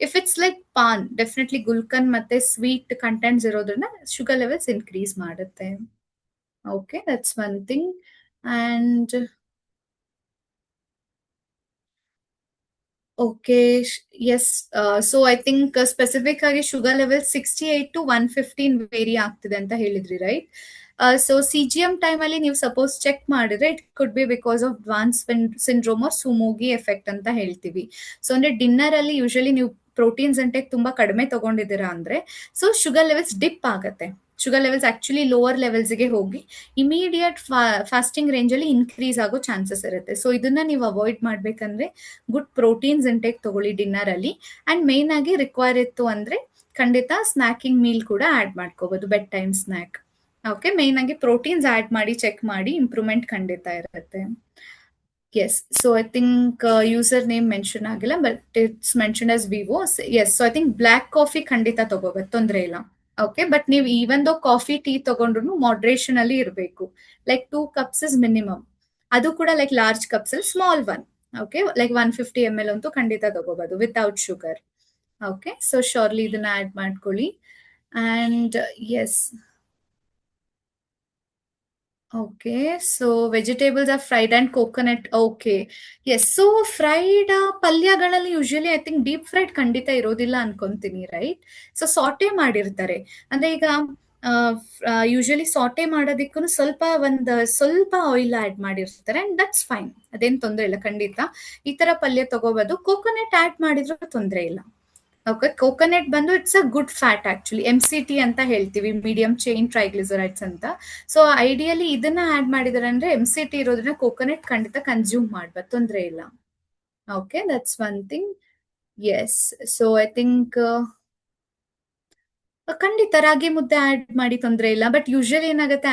If it's like paan, definitely gulkand ಮತ್ತೆ ಸ್ವೀಟ್ ಕಂಟೆಂಟ್ಸ್ ಇರೋದ್ರಿಂದ ಶುಗರ್ ಲೆವೆಲ್ಸ್ ಇನ್ಕ್ರೀಸ್ ಮಾಡುತ್ತೆ. Okay, that's one thing. And okay, yes. So I think specific ಆಗಿ ಶುಗರ್ ಲೆವೆಲ್ 68 to 115 ವೇರಿ ಆಗ್ತಿದೆ ಅಂತ ಹೇಳಿದ್ರಿ ರೈಟ್. ಸೊ CGM ಟೈಮ್ ಅಲ್ಲಿ ನೀವು ಸಪೋಸ್ ಚೆಕ್ ಮಾಡಿದ್ರೆ it could be because of dawn's syndrome or Somogyi effect ಅಂತ ಹೇಳ್ತೀವಿ. So ಅಂದ್ರೆ ಡಿನ್ನರ್ ಅಲ್ಲಿ ಯೂಶಲಿ ನೀವು ಪ್ರೋಟೀನ್ಸ್ ಇಂಟೆಕ್ ತುಂಬಾ ಕಡಿಮೆ ತಗೊಂಡಿದ್ದೀರಾ ಅಂದ್ರೆ ಸೊ ಶುಗರ್ ಲೆವೆಲ್ಸ್ ಡಿಪ್ ಆಗತ್ತೆ. ಶುಗರ್ ಲೆವೆಲ್ಸ್ ಆಕ್ಚುಲಿ ಲೋವರ್ ಲೆವೆಲ್ಸ್ಗೆ ಹೋಗಿ ಇಮಿಡಿಯೇಟ್ ಫಾಸ್ಟಿಂಗ್ ರೇಂಜ್ ಅಲ್ಲಿ ಇನ್ಕ್ರೀಸ್ ಆಗೋ ಚಾನ್ಸಸ್ ಇರುತ್ತೆ. ಸೊ ಇದನ್ನ ನೀವು ಅವಾಯ್ಡ್ ಮಾಡ್ಬೇಕಂದ್ರೆ ಗುಡ್ ಪ್ರೋಟೀನ್ಸ್ ಇಂಟೇಕ್ ತಗೊಳ್ಳಿ ಡಿನ್ನರ್ ಅಲ್ಲಿ. ಅಂಡ್ ಮೇನ್ ಆಗಿ ರಿಕ್ವೈರ್ ಇತ್ತು ಅಂದ್ರೆ ಖಂಡಿತ ಸ್ನಾಕಿಂಗ್ ಮೀಲ್ ಕೂಡ ಆಡ್ ಮಾಡ್ಕೋಬಹುದು, bed time snack. Okay, main ಆಗಿ ಪ್ರೋಟೀನ್ಸ್ ಆಡ್ ಮಾಡಿ ಚೆಕ್ ಮಾಡಿ, ಇಂಪ್ರೂವ್ಮೆಂಟ್ ಖಂಡಿತ ಇರುತ್ತೆ. Yes, so I think user name mention ಆಗಿಲ್ಲ ಬಟ್ ಇಟ್ಸ್ ಮೆನ್ಷನ್ ಆಸ್ ವಿವೋ. Yes, so I think black coffee ಖಂಡಿತ ತಗೋಬೇಕು, ತೊಂದರೆ ಇಲ್ಲ. ಓಕೆ, ಬಟ್ ನೀವು ಈವನ್ ದೋ ಕಾಫಿ ಟೀ ತಗೊಂಡ್ರು ಮಾಡ್ರೇಷನ್ ಅಲ್ಲಿ ಇರಬೇಕು. Like 2 cups is minimum. ಅದು ಕೂಡ ಲೈಕ್ ಲಾರ್ಜ್ ಕಪ್ಸ್ ಅಲ್ಲಿ small one. Okay, like 150 ml ಅಂತೂ ಖಂಡಿತ ತಗೋಬಹುದು without sugar. Okay, so surely ಇದನ್ನ ಆಡ್ ಮಾಡ್ಕೊಳ್ಳಿ. And yes, okay, so vegetables are fried and coconut. Okay, yes. So fried ಪಲ್ಯಗಳಲ್ಲಿ usually I think deep fried ಖಂಡಿತ ಇರೋದಿಲ್ಲ ಅನ್ಕೊಂತೀನಿ ರೈಟ್. ಸೊ ಸಾಟೆ ಮಾಡಿರ್ತಾರೆ. ಅಂದ್ರೆ ಈಗ ಯೂಶಲಿ ಸಾಟೆ ಮಾಡೋದಕ್ಕೂ ಸ್ವಲ್ಪ ಆಯಿಲ್ ಆಡ್ ಮಾಡಿರ್ತಾರೆ ಅಂಡ್ ದಟ್ಸ್ ಫೈನ್, ಅದೇನ್ ತೊಂದರೆ ಇಲ್ಲ. ಖಂಡಿತ ಈ ತರ ಪಲ್ಯ ತಗೋಬಹುದು. ಕೋಕೋನಟ್ ಆಡ್ ಮಾಡಿದ್ರು ತೊಂದರೆ ಇಲ್ಲ. ಓಕೆ, ಕೋಕೋನಟ್ ಬಂದು it's a good fat actually, MCT ಅಂತ ಹೇಳ್ತೀವಿ, ಮೀಡಿಯಂ ಚೈನ್ ಟ್ರೈಗ್ಲಿಸರೈಡ್ಸ್ ಅಂತ. ಸೊ ಐಡಿಯಲಿ ಇದನ್ನ ಆಡ್ ಮಾಡಿದಾರೆ ಅಂದ್ರೆ MCT ಇರೋದ್ರಿಂದ ಕೋಕೋನಟ್ ಖಂಡಿತ ಕನ್ಸ್ಯೂಮ್ ಮಾಡ್ಬೋದು, ತೊಂದರೆ ಇಲ್ಲ. Okay, that's one thing. Yes, so I think ಖಂಡಿತ ರಾಗಿ ಮುದ್ದೆ ಆಡ್ ಮಾಡಿ ತೊಂದರೆ ಇಲ್ಲ. ಬಟ್ ಯೂಶಲಿ ಏನಾಗುತ್ತೆ,